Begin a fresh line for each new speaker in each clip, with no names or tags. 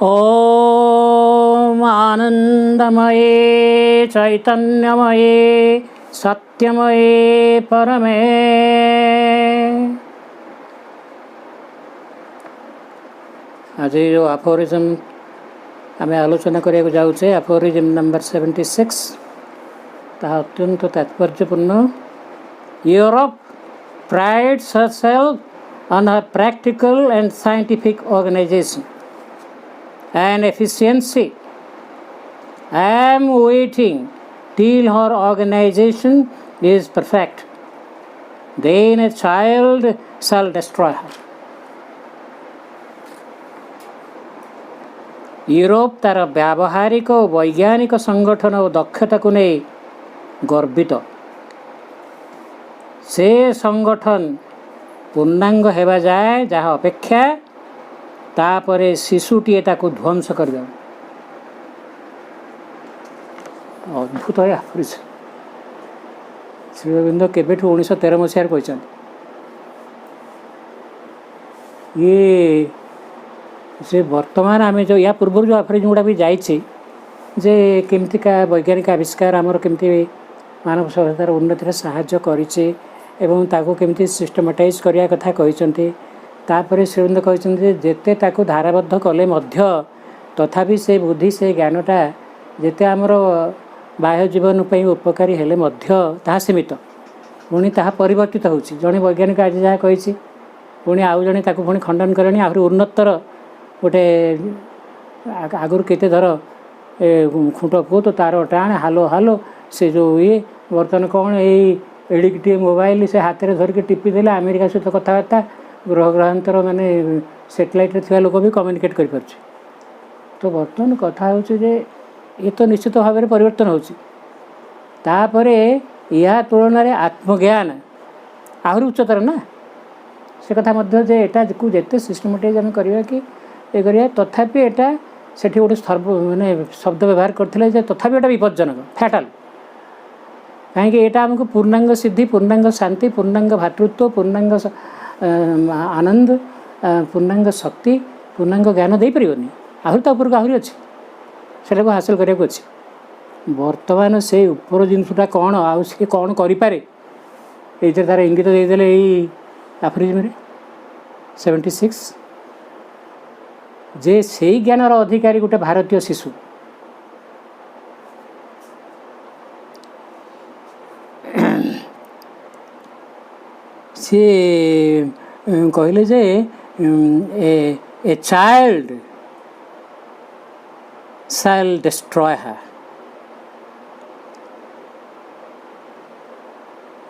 ॐ आनन्दमये चैतन्यमये सत्यमये परमे आज जो अफोरिज्म आम आलोचना करने जाऊे अफोरिज्म नंबर 76 ता अत्यंत तात्पर्यपूर्ण। Europe prides herself on her practical and scientific organization and efficiency. I am waiting till her organization is perfect. Then a child shall destroy her. Europe तार व्यावहारिक और वैज्ञानिक संगठन और दक्षता को नहीं गर्वित। से संगठन पूर्णांग हेबा जाए जहाँ अपेक्षा तापरे शिशुटीए ताकू ध्वंस कर दे। अद्भुत है श्री अरविंद केबेठू 1913 मसीहार कहते ये से वर्तमान आम जो या पूर्व जो अफोरिज्म गुड़ा भी जाइए जे केमतिका वैज्ञानिक आविष्कार आमर केमती मानव सभ्यतार उन्नति साहाय्य करिचे एवं ताको केमती सिस्टमेटाइज करिया कथा कहते। तापर श्रीअरविंद कहते जेते ताको धाराबद्ध कले मध्य तथापि से बुद्धि से ज्ञानटा जेते आमर बाह्य जीवन पर उपकारी हेले मध्य ताहा सीमित पुणी ताहा परिवर्तित होउछि। जणे वैज्ञानिक आज जहाँ कही पुणी आउ जणे ताको पुणी खंडन करणी आहरी उन्नतर गोटे आगुरी केते धर खुंट पुओ तो तार टाण हालो हालो से जो ये बर्तमान कौन एडिकटे मोबाइल से हाथ में धरिक टिपी देले अमेरिका सहित कथबार्ता ग्रह ग्रहांतर माने सैटेलाइट थी लोक भी कम्युनिकेट कर पार्छ। तो बर्तमान कथा होचे जे ये तो निश्चित भाव में परिवर्तन होपर या तुलन में आत्मज्ञान आहरी उच्चतर ना से कथा मध्य जे एटा को जेते सिस्टमेटाइज आम करवा कि ये करिया तथापि एटा सेठी गोटे माने शब्द व्यवहार करथिले तथापि एटा विपज्जनक फैटाल कहीं एटा आमको पूर्णांग सिद्धि पूर्णांग शांति पूर्णांग भातृत्व पूर्णांग आनंद पूर्णांग शक्ति पूर्णांग ज्ञान दे परिबनी आहरी तो ऊपर आहरी अच्छी से हासिल करने को अच्छी। वर्तमान से उपर जिनसटा कौन आउ सी कौन करें ये तार इंगित देदेले अफोरिज्म 76 जे से ज्ञानर अधिकारी गोटे भारतीय शिशु सी कहले जे a child shall destroy her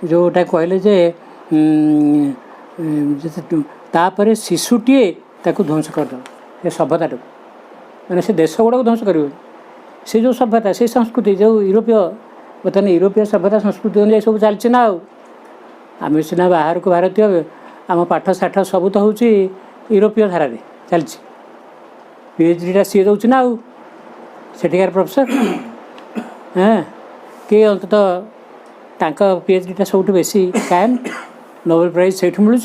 जोटा कहले जे तापर शिशुटीए ताकू ध्वंस करद से सभ्यता मैंने से देश गुड़ाक ध्वंस कर से जो सभ्यता से संस्कृति जो यूरोपीय बर्तमान यूरोपीय सभ्यता संस्कृति अनुसार सब चलती ना आम सीना बाहर को भारतीय आम पाठ साठ सब तो हूँ यूरोपीय धारा चलती PhD सी दौर ना सेठिकार प्रोफेसर हाँ कि अंततः PhD सब बेसी कायम नोबेल प्राइज से मिलूँ।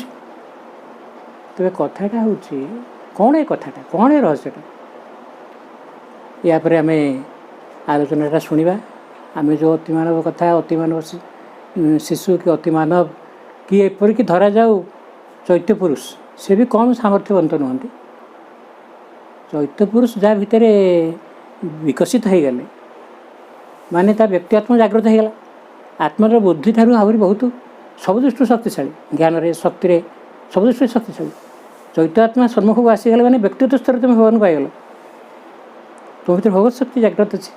तेरे कथाटा हूँ कौन है कथाटा कौन है रहस्यटा यापर आम आलोचनाटा शुणा आम जो अतिमानव कथा अतिमानव शिशु कि अतिमानव कि एपरिक धरा जाऊ चैत्य पुरुष से भी कम सामर्थ्यवंत नुहति। चैत्य पुरुष जहाँ भितर विकसित हो गले माने ता व्यक्ति आत्मा जागृत हो गला आत्मार बुद्धि ठारू आहरी बहुत सब दृष्टि शक्तिशाली ज्ञान शक्ति सब दृष्टि शक्तिशाली चैत्य आत्मा सम्मुख को आसीगले मैंने व्यक्तिगत स्तर तुम भगवान को आईगल तुम भर भगवत शक्ति जागृत अच्छी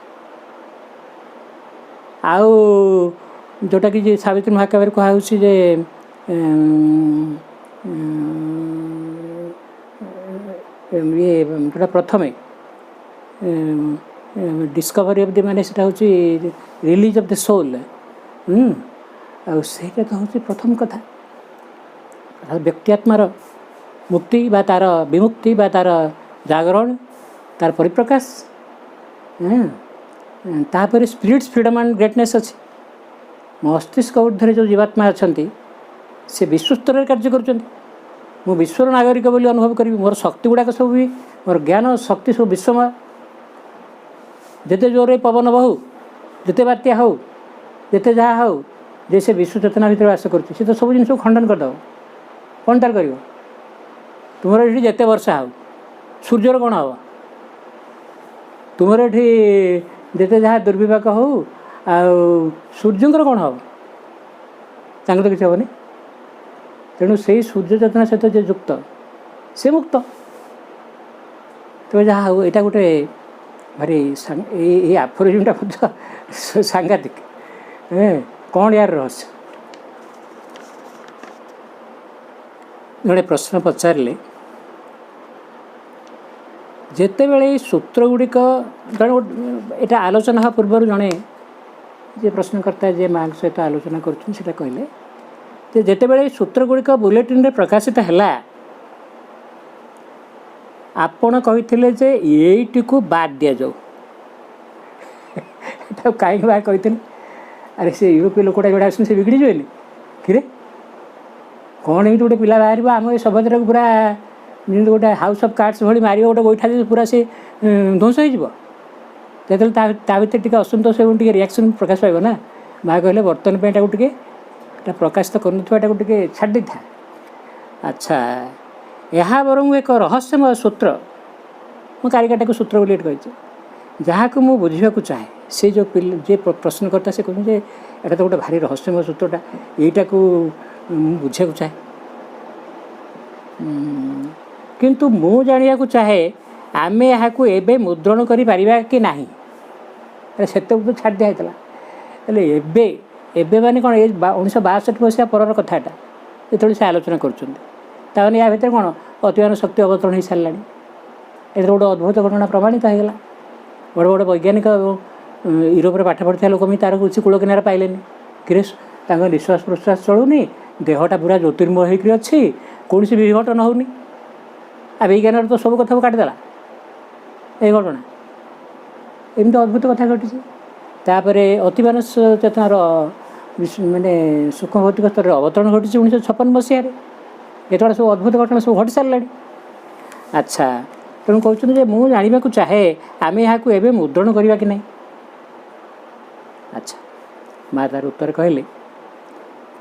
आउ जोटा कि सावित्री महाकाव्य कहूँ जे ये जोटा प्रथमे डिस्कवरी ऑफ द माने सेटा होची रिलीज ऑफ द सोल आईटा तो हूँ प्रथम कथा व्यक्ति आत्मार मुक्ति बा तार विमुक्ति बा तार जागरण तार परिप्रकाश तापर स्पिरिट्स फ्रीडम एंड ग्रेटनेस अच्छी मस्तिष्क ऊर्ध्व जो जीवात्मा अच्छा से विश्व स्तर में कार्य कर विश्वर नागरिक बोली अनुभव करी मोर शक्ति गुड़ाक सब भी मोर ज्ञान शक्ति सब विश्वमय जिते जोरे पवन बहु जिते बात्या हो जिते जहाँ हो जे से विश्व चेतना भितर वास कर तो सब जिन खंडन करदेव कौन तार कर तुम ये जिते वर्षा हो सूर्यर कौन हम तुम ये जिते जहाँ दुर्विपाक हो सूर्यंकर कौन हम तो किसी हेनी तेणु से सूर्य चेतना सहित जो युक्त से मुक्त तेज जहाँ हो यहाँ गोटे भारी ये आफोरिजमटा सांघातिक कौन यार रहस्य जड़े प्रश्न पचारे जिते बड़े सूत्र गुड़िक जड़े यहाँ आलोचना हाँ पूर्व जड़े जे प्रश्नकर्ता जे माँ सहित आलोचना कर कहले जिते बड़े सूत्र गुड़िक बुलेटिन रे प्रकाशित है आपण कही जे यही को बाद दि जाऊ कहीं बाहर कही अरे से यूरोपीय लोकटा जोड़ा आस बिगड़ी जाए कि कौन ये गोटे पिला बाहर आम ये सभ्यता को पूरा गोटे हाउस ऑफ कार्ड्स भाई मार गोटे गोईठा पूरा से ध्वंस हो भर टी असंतोष टे रिएक्शन प्रकाश पाइब ना माँ कहले बर्तन पे टे प्रकाशित कर छाड़ी था। अच्छा यह बरং एक रहस्यमय सूत्र मु कारिकाटा को सूत्र बोली कही जहाँ को मुझे बुझा चाहे से जो जे प्रश्नकर्ता से कहते यहाँ तो गोटे भारी रहस्यमय सूत्रटा यहीटा को बुझा चाहे किंतु मु जाना चाहे आम यहाँ को एबे मुद्रण करि परिबा कि नहीं अरे से तो छाड़ दिया एबे एबे माने कौन ये 1962 मसीहा पर कथाटा जो से आलोचना कर या भितर कौन अतिमान शक्ति अवतरण हो सारा ये गोटे अद्भुत घटना प्रमाणित होगा बड़े बड़े वैज्ञानिक यूरोप पाठ पढ़ी लोक भी तार कुछ कूल किनारा पाइले कि निश्वास प्रश्वास चलूनी देहटा पूरा ज्योतिर्मय होकर अच्छी कौन सी विघटन होनी आ विज्ञान तो सब कथा काटिदेला ये घटना एमती अद्भुत कथा घटी तापर अतिमान चेतनार मानने सूक्ष्म भौतिक स्तर में अवतरण घटी 1956 मसीह ये सब अद्भुत घटना सब घटी सारा। अच्छा तेणु कहते मुझे जाना चाहे आम यहाँ को एवं मुद्रण करवा कि नहीं। अच्छा माँ तार उत्तर कहले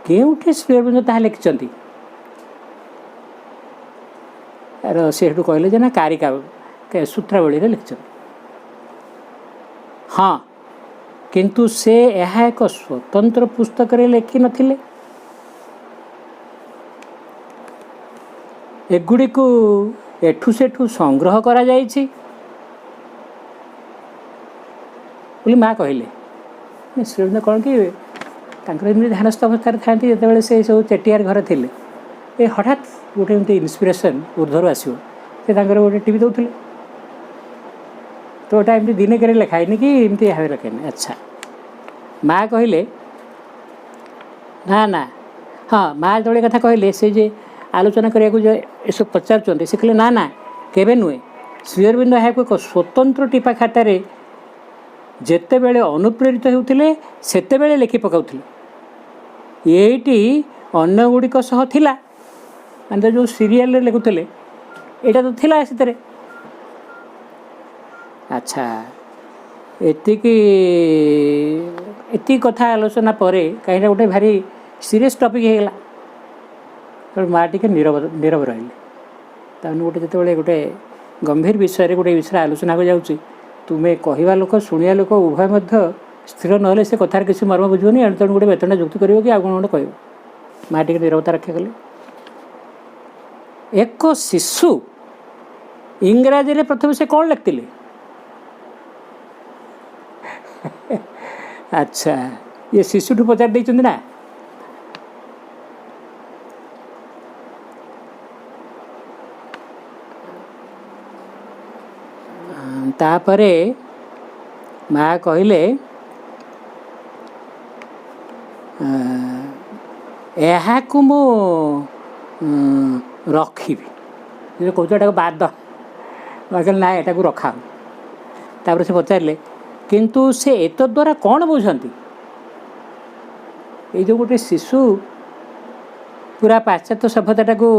केउठे श्री अरविंद ताहा लिखिं यार से कहले ना कारिका सूत्रावली लिखिं हाँ किंतु से यह एक स्वतंत्र पुस्तक लिखि नथिले एगुड़ी को एठू सेठू संग्रह करा जाइछि बोली माँ कहले श्रीअरविंद कौन कि ध्यानस्थ अवस्था था जो से सब चेटियार घर थे ये हठात गोटे एमती इन्स्पिरेसन ऊर्धर आसो गोटे टीवी दौले तो यहाँ एमती दिने के लिखाएनि कि एमती यहाँ लिखाएनि। अच्छा माँ कहले ना ना हाँ माँ जो कथा कहले से जे आलोचना करने को जो सब पचार से कहले ना ना केबे नुहे श्रीअरविंद यहाँ एक स्वतंत्र टीपा खातार जिते बड़े अनुप्रेरित होते सेते लिखि पकाउथिले येटी अन्य गुड़िक सह थिला माने जो सीरियल लिखुले यहाँ तो थिला से। अच्छा एति कथा आलोचना पर कहीं गोटे भारी सीरीयस टॉपिक होगा तो माँ टी नीरव रही गोटे जो गोटे गंभीर विषय गोटे विषय आलोचना हो जाऊँगी तुम्हें कहवा लोक शुणिया लोक उभय स्थिर ना से कथार किसी मर्म बुझे तेणु गोटे वेतनटा जुक्ति कर कि कौन गोटे कह माँ टी नीरवता रक्षा कले एक शिशु इंग्राजी में प्रथम से कौन लिखते अच्छा ये शिशु ठू पचार देते ना तापरे माँ कहले यहाँ को मु रखी कौटा बाद माँ कहले ना यहाँ को रखा तापर से पचारे किंतु से एत द्वारा कौन बुझती ये जो गोटे शिशु पूरा पाश्चात्य सभ्यता को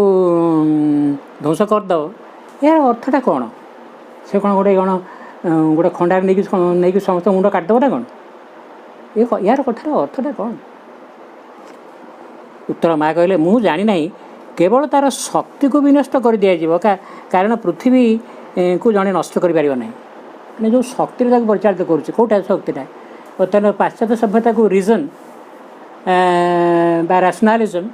ध्वंस करदेव यार अर्थटा कौन से कौन गोटे गोटे खंडार नहीं समस्त मुंड काटिदेव ना कौन यार कथार अर्थटा कौन उत्तर माँ कहले मु जानी ना केवल तार शक्ति को भी नष्ट कर दिया कारण पृथ्वी को जड़े नष्ट कर मैंने जो शक्ति परिचालित करुच्चे कौटा शक्तिटा बर्तमान पाश्चात्य सभ्यता को रिजन बा रैशनलिज्म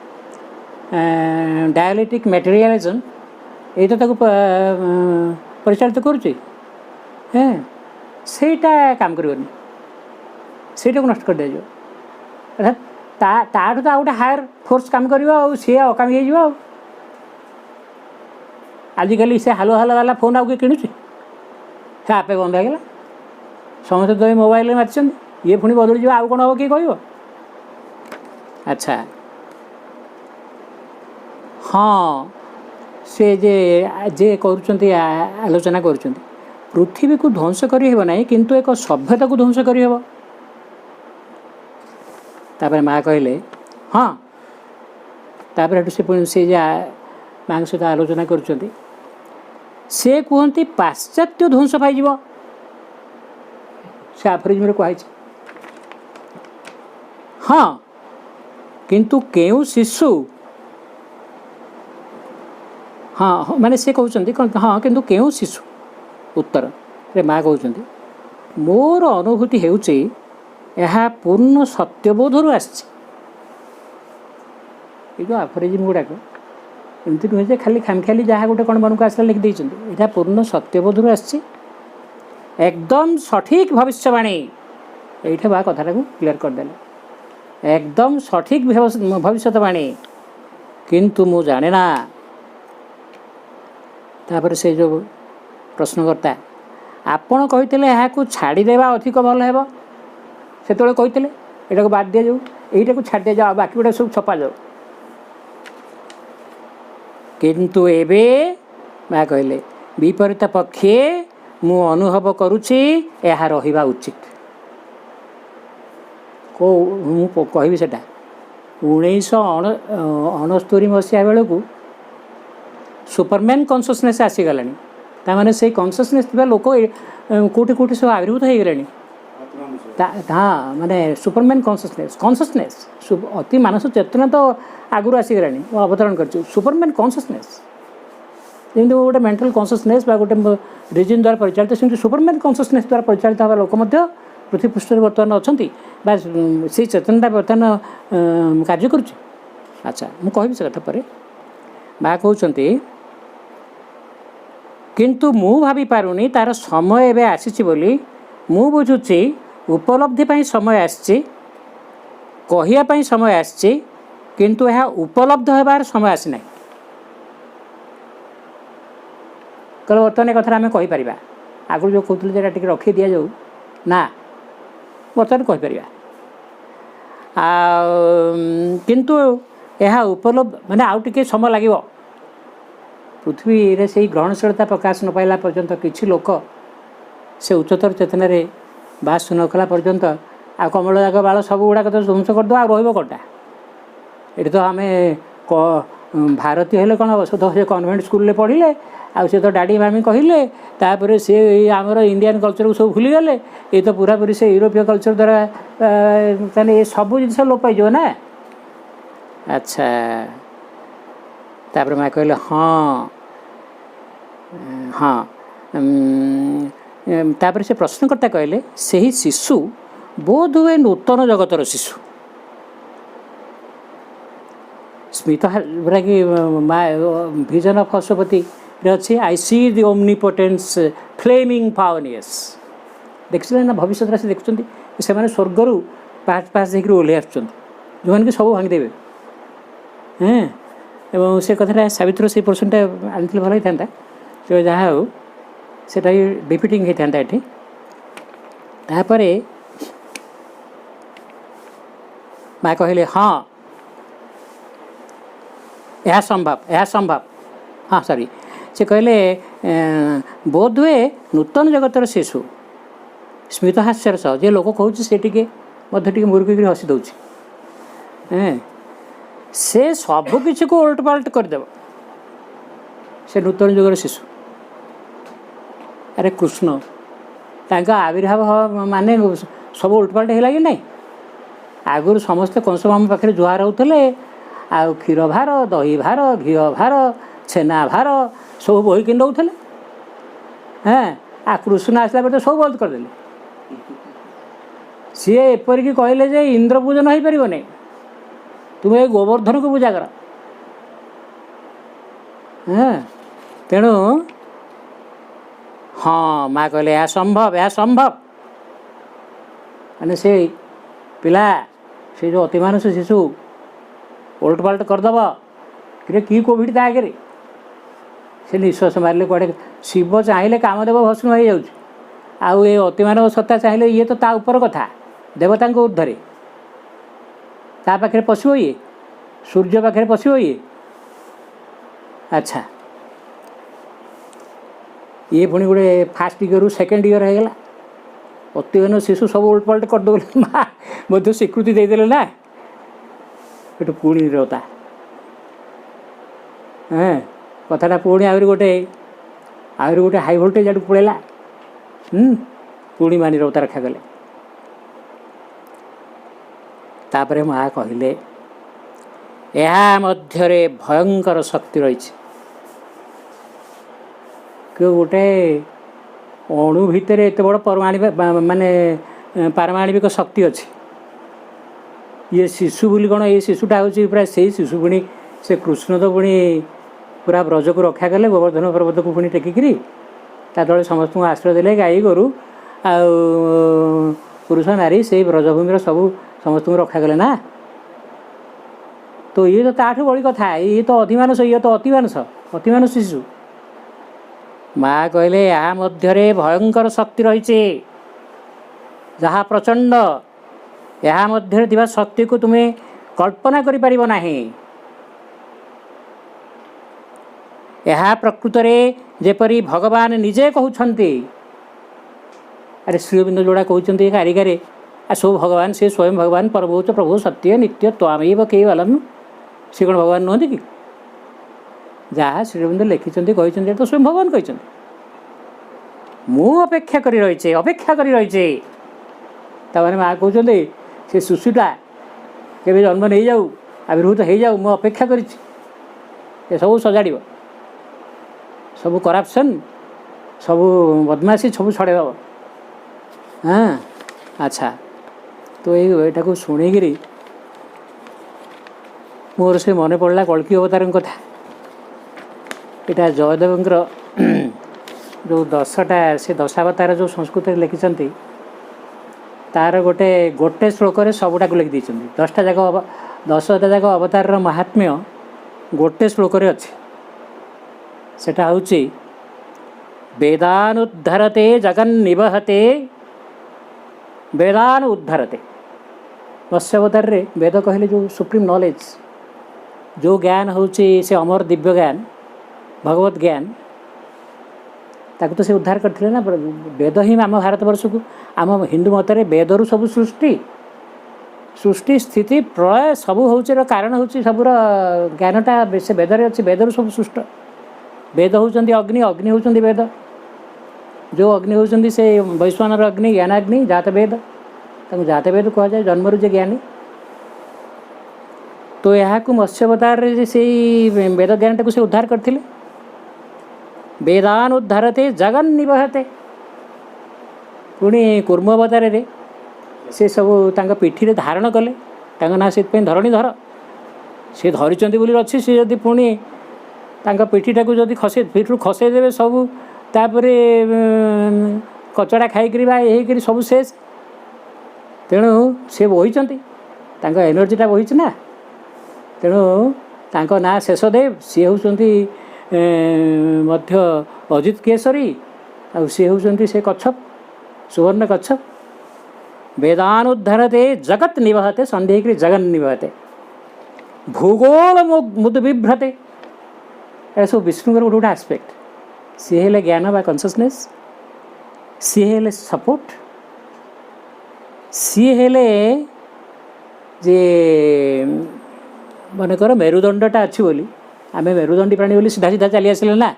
डायलेक्टिक मटेरियलिज्म ये तो परिचालित करुच्चे सेटा काम करनी सेटा को नष्ट कर दिया अर्थात ताठू तो गोटे हायर फोर्स काम कर सी अकामी हो आजिकल से हालो हालो वाला फोन आगे किणुचे से आपे बंद होगा समस्त तो मोबाइल मार्च ये पुणी बदली जाए आउ कौन हम किए कह अच्छा हाँ से जे कर आलोचना कर पृथ्वी को ध्वंस करना किंतु एक सभ्यता को ध्वंस करहब तापर माँ कहले हाँ तापर से माँ सहित आलोचना कर से कहते पाश्चात्य ध्वंस पाई से आफरिज्म कहुई हाँ किंतु केउ शिशु हाँ माने से कहते हाँ किंतु केउ शिशु उत्तर रे माँ कहते मोर अनुभूति हेउची यह पूर्ण सत्यबोधर आसो आफरिज्म गुड़ाक एमती नुहे खाली खामखाली जहाँ गोटे कौन मन को आसला लिखि देते यहाँ पूर्ण सत्यबोधर एकदम सठिक भविष्यवाणी ये बा कथाटा को क्लीयर करदेले एकदम सठिक भविष्यवाणी किंतु मु जाने ना तापर से जो प्रश्नकर्ता आपण कहते यहाँ को छाड़देवा अधिक भल है से कहते यहाँ को बाद दि जाऊ यहीटा को छाड़ दि जाओ बाकी गुड़ा सब छपा जाओ किंतु एबे माँ कहले विपरीत पक्षे मु अनुभव करुछि यह रहिबा उचित को मु कहबी सेटा 1969 मसीहा बेलू सुपरमैन कन्सियसनेस आसीगला ताने से कन्सियसनेस लोक कौटी कौटी सब आविर्भूत हो गले हाँ माने सुपरमैन कन्सियसनेस अति मानस चेतना तो आगुरी आसीगला अवतरण कर सुपरमैन कन्सियसनेस जमी गोटे मेंटल कन्सियसनेस गोटे रिजन द्वारा परिचालित सेमती सुपरमैन कन्सियसनेस द्वारा परिचालित हवा लोक पृथ्वी पृष्ठ बर्तमान अच्छा से चेतनटा बर्तमान कार्य करुच्ची अच्छा मुझे कहबी से कथा पर माँ कहते किंतु मु भाभी पारुनी तार समय एवं आसी बोली मु बुझुची उपलब्धि पाई समय आसी कहवाई समय आसी किंतु यह उपलब्ध होबार समय आसी ना कल बर्तमान कथा आम कहीपर आगुरी जो कहते टे रखी दि जाऊ ना बर्तमान कहीपर किंतु यह उपलब्ध माने आउ टिके समय लगे पृथ्वी रे से ग्रहणशीलता प्रकाश न पाइला पर्यंत किछि लोक से उच्चतर चेतना रे बास न कला पर्यंत आ कमल जाग बाल सब गुड़ाक तो ध्वंस करदे आ रोटा ये तो आम भारतीय हेले कौन हम तो से कन्वेंट स्कूल पढ़िले आ से तो डाडी मामी कहले तापर से आमर इंडियन कल्चर को सब भूलीगले ये तो पूरा पूरी से यूरोपीय कल्चर द्वारा ये सब जिन लोप पाई ना अच्छा तापर मैं कहले हाँ हाँ तापर से प्रश्नकर्ता कहले से ही शिशु बोध हुए नूतन जगतर शिशु स्मिता कि विजन ऑफ पशुपति अच्छी आई सी दि ओमनिपोटेंस फ्लेमिंग पावनियस देखिए ना भविष्य से देखुं से स्वर्गर पास पास देखिए ओह्ल आसुँच जो मैंने सब भांगीदेवे हाँ एवं से कथा सावित्र से पोर्सनटा आनी भल होता तो जहाँ हो सेटा रिपीटिंग होता ये तापर माँ कहले हाँ यह संभव हाँ सॉरी से कहले बोध हुए नूतन जगतर शिशु स्मित हास्यर सह जे लोक कहूँ से टे मुर्गी हसी दौर से सबकि को उलट पालट करदेव से नूतन जुगर शिशु अरे कृष्ण तांका आविर्भाव माने सब उल्टपाल्ट है कि नहीं आगुरी समस्ते कंस मामा पाखे जुहार होते आ क्षीर भार दही भार घी भार छेना भार सब बोहीकि नौते हाँ आ कृष्ण आसला तो सब बंद करदे सी एपरिक कहले जे इंद्र पूजन हो पार नहीं तुम्हें गोवर्धन को पूजा कर हाँ तेणु हाँ माँ कहले यह संभव मैंने से पिला से जो अतिमानुष शिशु उलट पालट करदेव कि कोविड ता आगे से निश्वास मारे कड़े शिव चाहिए कामदेव भस्म हो जाऊँ आउ ये अतिमानव सत्ता चाहिए ये तो ता ऊपर कथा देवता ऊर्धरे ता पाखे पशु ये सूर्य पाखे पशु ये अच्छा ये पुणी गोटे फास्ट इयर सेकेंड इयर होगा अतिमान शिशु सब उल्टपल्ट करदे माँ मध्य स्वीकृति देदेले ना ये पुणी रोता हाँ कथाटा पुणी आहरी गोटे हाई भोल्टेज आड़ पड़ेगा पुणी मानी रोता रखा गले तापरे माँ कहले या मध्यरे भयंकर शक्ति रही गोटे अणु भितर एत बड़ परमाणु माने पारमाणविक शक्ति अच्छी ये शिशु बोली कौन ये शिशुटा हूँ पूरा से शिशु पुणी से कृष्ण तो पुणी पूरा ब्रज को रक्षा कले गोवर्धन पर्वत को पुणी टेकिकी ता तले समस्त आश्रय देले गाई गोरु आ पुरुष नारी से ब्रजभूमि सब समस्त रक्षा कले ना तो ये तो ताठू बड़ी कथा ये तो अधिमानस ये तो अतिमानस शिशु माँ कहले या मध्यरे भयंकर शक्ति रही जहाँ प्रचंड या मध्य थिबा शक्ति को तुम्हें कल्पना करि परिबो नाही यह प्रकृत में जेपरी भगवान निजे कहउछन्ति अरे श्रीअरविंद जोड़ा कहउछन्ति कारिकारे आ सब भगवान से स्वयं भगवान परमोच्च प्रभु सत्य नित्य त्वामेव केवलम से कौन भगवान नुहति कि जहाँ श्रीअरविंद लिखिछन्ति कहइछन्ति तो स्वयं भगवान कहइछन्ति मु अपेक्षा करि रहिछे तमाने माँ कहउछन्ति से शिशुटा केबे जन्म नहीं जाऊ आविर्भूत हो जाऊ मु अपेक्षा करिछि ए सब सजाड़ सब करप्शन सब बदमाशी सब छड़ेद हाँ अच्छा तो यहीटा को शुणिकी मोर से मन पड़ा कल्की अवतार कथा यहाँ जयदेवंकर जो 10टा से दशावतार जो संस्कृत लिखिं तार गोटे श्लोक सबुटा लिखि 10टा जाक अवतार महात्म्य गोटे श्लोक अच्छे सेटा हूँ वेदानुद्धरते जगन्निवहते वेदान उद्धरते मत्स्यावतार रे वेद कहले जो सुप्रीम नॉलेज जो ज्ञान हूँ से अमर दिव्य ज्ञान भगवत ज्ञान ताकू तो से उद्धार करते ना वेद ही आम भारतवर्ष को आम हिंदू मतरे वेदरु सब सृष्टि स्थिति प्रलय सबू हूँ कारण हूँ सबूर ज्ञानटा से वेदरे अच्छी वेदरु सब सृष्ट वेद होती अग्नि अग्नि होती वेद जो अग्नि होती से वैश्वानर अग्नि ज्ञानाग्नि जात वेद जात वेद कह जाए जन्मरु जे ज्ञानी तो यहाँ को मत्स्यावतार से वेद ज्ञानटा को से उद्धार करते वेदान उद्धारते जगन निवहते पुणी कूर्म अवतार रे से सब पिठी रे धारण कले ना से धरणीधर से धरिचंती बोली अच्छी से जदि पुणी पिठीटा को जदि खसे पिठू खसेदेवे सबू तापरे कचड़ा खाईकरी बा ये सब शेष तेणु से बहीचंती एनर्जीटा बहीच ना तेणु तांको ना शेषदेव सी होउचंती मध्य अजित केसरी आ सी होउचंती से कच्छप सुवर्ण कच्छप वेदानुद्धरते जगत निवहते संदेह जगन निवहते भूगोल मुद बिभ्रते ऐसा विष्णुकर गोटे आस्पेक्ट सी हेले ज्ञान बा कन्सियसनेस सी हेले सपोर्ट सी हेले जे मनकर मेरुदंडटा अच्छी बोली आम मेरुदंडी प्राणी बोली सीधा सीधा चली आसिले ना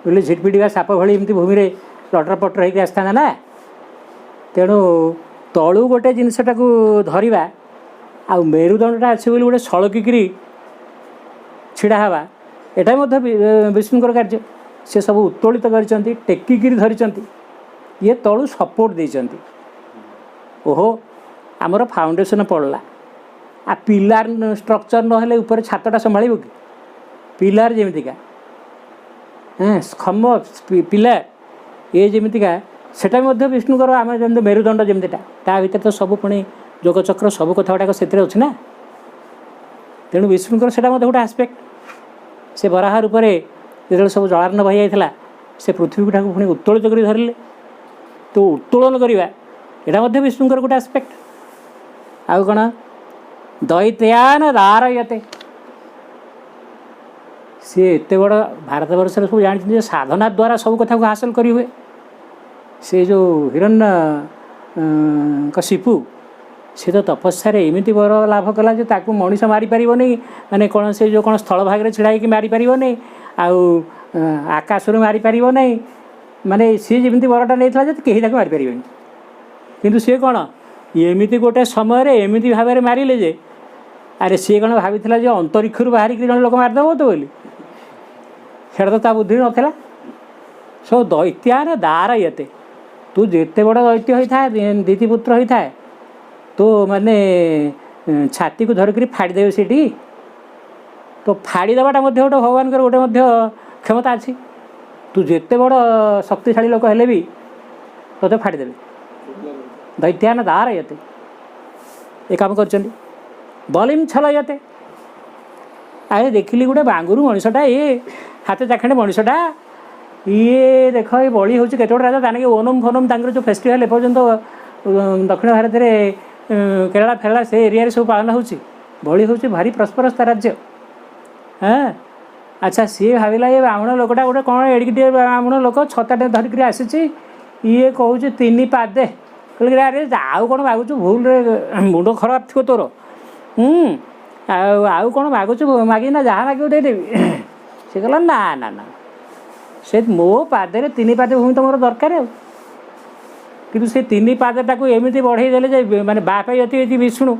बोले झिटपिटिका साप भली एमती भूमि लटर पटर होकर आसता ना तेणु तलू गोटे जिनसटा धरवा आ मेरुदंडटा अच्छे बोली गोटे सड़किकी छिड़ा हवा एटा विष्णुकर कार्य से सब उत्तोलित कर टेकिकी धरी ये तलू सपोर्ट देती ओहो आमर फाउंडेशन पड़ला आ पिलार स्ट्रक्चर नहेले ऊपर छातटा संभाल कि पिलार जमीका खम्ब पिलार ये जमीका सेटा विष्णुकर आम जमी मेरुदंड जमीटा ता भर तो सब पुणी जोगचक्र सब कथा गुड़ाक से अच्छे ना तेणु विष्णुकर से गोटे आस्पेक्ट से बराह रूप जो सब जलार्ण बही जाता से पृथ्वी ठाक पुणी उत्तोलित कर धरले तो उत्तोलन करवा यहाँ विष्णुकर गोटे आस्पेक्ट आउ कौन दैत्यान दारयते सी एत बड़ भारत वर्ष सब जानी साधना द्वारा सब कथा को हासिल करी हुए से जो हिरण्य कशिपु सी तो तपस्या एमती बर लाभ कला जो ताकू मनीष मारी पार नहीं माने कौन से जो कौन स्थल भाग छिड़ा मारी पार नहीं आउ आकाश मारी पार नहीं माने सी जमी बरटा नहीं था कहीं ताक मारी पार किंतु सी कौन एमती गोटे समय एमती भाव में मारे जे अरे सी कौन भाई जो अंतरिक्ष बाहरिक जन लोक मारिदेव तो बोली सेटा तो बुद्धि नाला सो दैत्यान दारयते तू जिते बड़ दैत्य होता है दीतिपुत्र होता है तो माने छाती को धरिक फाड़देवे सीटी तो फाड़ीदेवाटा गोटे भगवान गोटे क्षमता अच्छी तू जिते बड़ शक्तिशाली लोक हेले भी तो फाड़देवे दैत्यान दारयते ये कम कर बलिम छलयते आए देखिली गोटे बांगुरु मनीषटा ये हाथ चाखंडे मनीषटा ये देख ये बड़ी हूँ केत राजा ताने ओनम फोनम जो फेस्टिवल एपर्यंत दक्षिण भारत में केरला फेरला से एरिया सब पालन हो बड़ी हूँ भारी प्रस्परस्ता राज्य हाँ अच्छा सी भाविला ये ब्राह्मण लोकटा गोटे कौन एडिके ब्राह्मण लोक छताटे धरिक आसी ये कौच तीन पादे कहले अरे आउ कौन मागुच भूल मुंड खराब थो तोर आउ कौन मागुच मागिना जहाँ मागे देदेवी से कहला ना ना ना से मो पादे तीन पादे भूमि तो मोर दरकार कि से तीन पादटा को एमती बढ़ई देले माने बाप यति विष्णु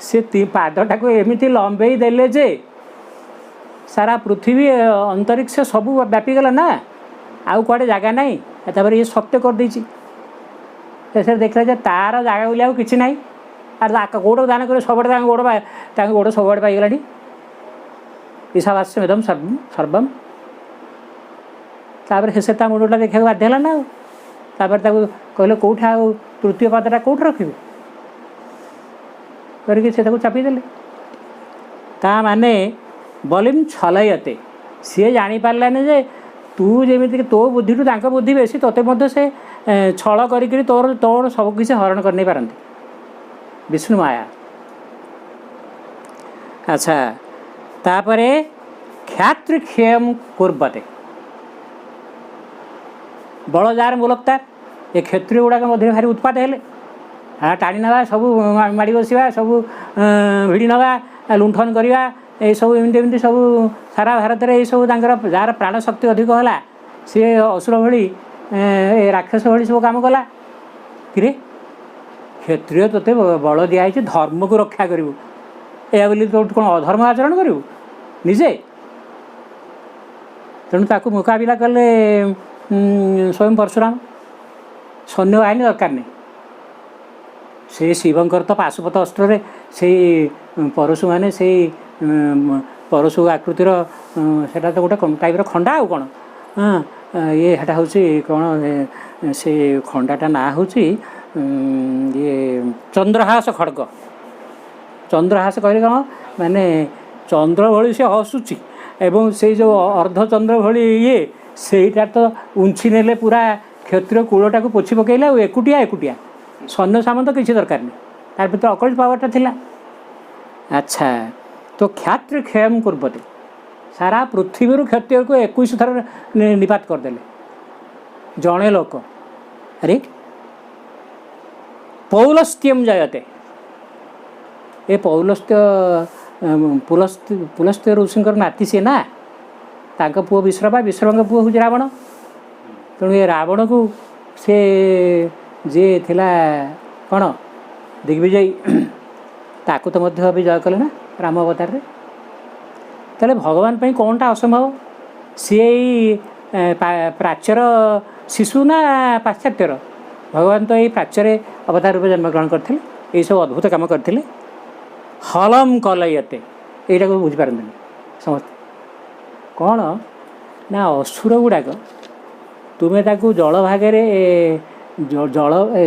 से पादटा को एमती लंबे देले जे सारा पृथ्वी अंतरिक्ष सब व्यापीगला ना आउ कड़े जगह ना तापर ये सत्य कर देछि देखला जे तार जगह बोली कि ना आर गोड़ दान कर सब गोड़ सब पाईगला ईशावास्यमिदं सर्वम तापर से मुंडटा देखा बाध्यला ना तापर कहले कौट आउ तृतीय पादटा कौट रखिए करके से चापीदेले ता माने बलिम छलयते सी जानी पार्लानी जे तू जमी तो बुद्धि टू बुद्धि बेसी तोते से छल करी तोर तोर सबकि हरण कर नहीं पारती विष्णु माया अच्छा तापरे ख्यातृक्षेम कुर्बते बड़ जार मूलकतार ये क्षत्रिय गुड़ाक भारी उत्पात हेले हाँ टाणी नवा सब माड़ी बसवा सब भिड़ी नवा लुंठन करवा ये सब एमती सब सारा भारत में सब जार प्राण शक्ति अधिक है सी असुर भली राक्षस भली सब कम कला कि क्षत्रिय तोते बल दिखाई धर्म को रक्षा करूँ या बोली तो कौन अधर्म आचरण करूँ निजे तेणु ताकू मुकाबिला कले स्वयं परशुराम सैन्य बाहिनी दरकार नहीं से शिवंकर तो पाशुपत अस्त्र से परशु मैंने से परशु आकृतिर सेटा तो गोटे टाइप खंडा आउ कौन हाँ ये हेटा हूँ कौन से खंडाटा ना हूँ ये चंद्रहास खड़ग चंद्रहास कहले कौन माने चंद्र भली से हसुची एवं से जो अर्धचंद्र भली ये सेटा तो उंची नेले पूरा क्षत्रिय कूलटा को पोछि पकईला एकुटिया एकुटिया सैन्य सामंत किसी दरकार नहीं तार भीतर अकल्ट पावरटा थिला अच्छा तो ख्यात्र क्षयम कुर्बते सारा पृथ्वी क्षत्रिय को 21 थर निपात करदेले जड़े लोक अरे पौलस्त्यम जयते ये पौलस्त्य पुलस्त्य ऋषिंकर नाती सी ना तांका पुओ विश्रवा विश्रवा पुओ हूँ रावण ତେଣୁ ଏ ରାବଣକୁ ସେ ଯିଏ ଥିଲା କ'ଣ ଦିଗ୍ବିଜୟୀ ତାକୁ ତ ମଧ୍ୟ ବିଜୟ କଲେ ନା ରାମ ଅବତାରରେ। ତାହେଲେ ଭଗବାନ ପାଇଁ କ'ଣଟା ଅସମ୍ଭବ? ସିଏ ଏଇ ପ୍ରାଚ୍ୟର ଶିଶୁ ନା ପାଶ୍ଚାତ୍ୟର? ଭଗବାନ ତ ଏଇ ପ୍ରାଚ୍ୟରେ ଅବତାର ରୂପେ ଜନ୍ମଗ୍ରହଣ କରିଥିଲେ, ଏଇସବୁ ଅଦ୍ଭୁତ କାମ କରିଥିଲେ। ହଲମ୍ କଲୟତେ ଏଇଟାକୁ ବୁଝିପାରନ୍ତିନି ସମସ୍ତେ। କ'ଣ ନା ଅସୁର ଗୁଡ଼ାକ ତୁମେ ତାକୁ ଜଳ ଭାଗରେ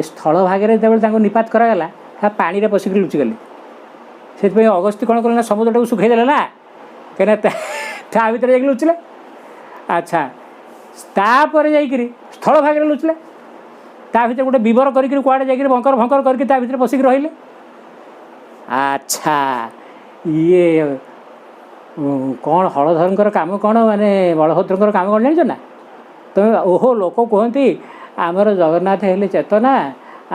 ସ୍ଥଳ ଭାଗରେ ଯେତେବେଳେ ତାଙ୍କୁ ନିପାତ କରାଗଲା ତା ପାଣିରେ ପଶିକିରି ଲୁଚିଗଲେ। ସେଥିପାଇଁ ଅଗସ୍ତ୍ୟ କ'ଣ କଲେ ନା ସମୁଦ୍ରଟାକୁ ଶୁଖାଇ ଦେଲେ ନା, କାହିଁକିନା ତା ଭିତରେ ଯାଇକି ଲୁଚିଲେ। ଆଚ୍ଛା, ତାପରେ ଯାଇକିରି ସ୍ଥଳ ଭାଗରେ ଲୁଚିଲେ, ତା ଭିତରେ ଗୋଟେ ବିବର କରିକିରି କୁଆଡ଼େ ଯାଇକିରି ଭଙ୍କର ଭଙ୍କର କରିକି ତା ଭିତରେ ପଶିକି ରହିଲେ। ଆଚ୍ଛା, ଇଏ କ'ଣ ହଳଧରଙ୍କର କାମ କ'ଣ, ମାନେ ବଳଭଦ୍ରଙ୍କର କାମ କ'ଣ ଜାଣିଛ ନା? ତମେ ଓହୋ ଲୋକ କୁହନ୍ତି ଆମର ଜଗନ୍ନାଥ ହେଲେ ଚେତନା,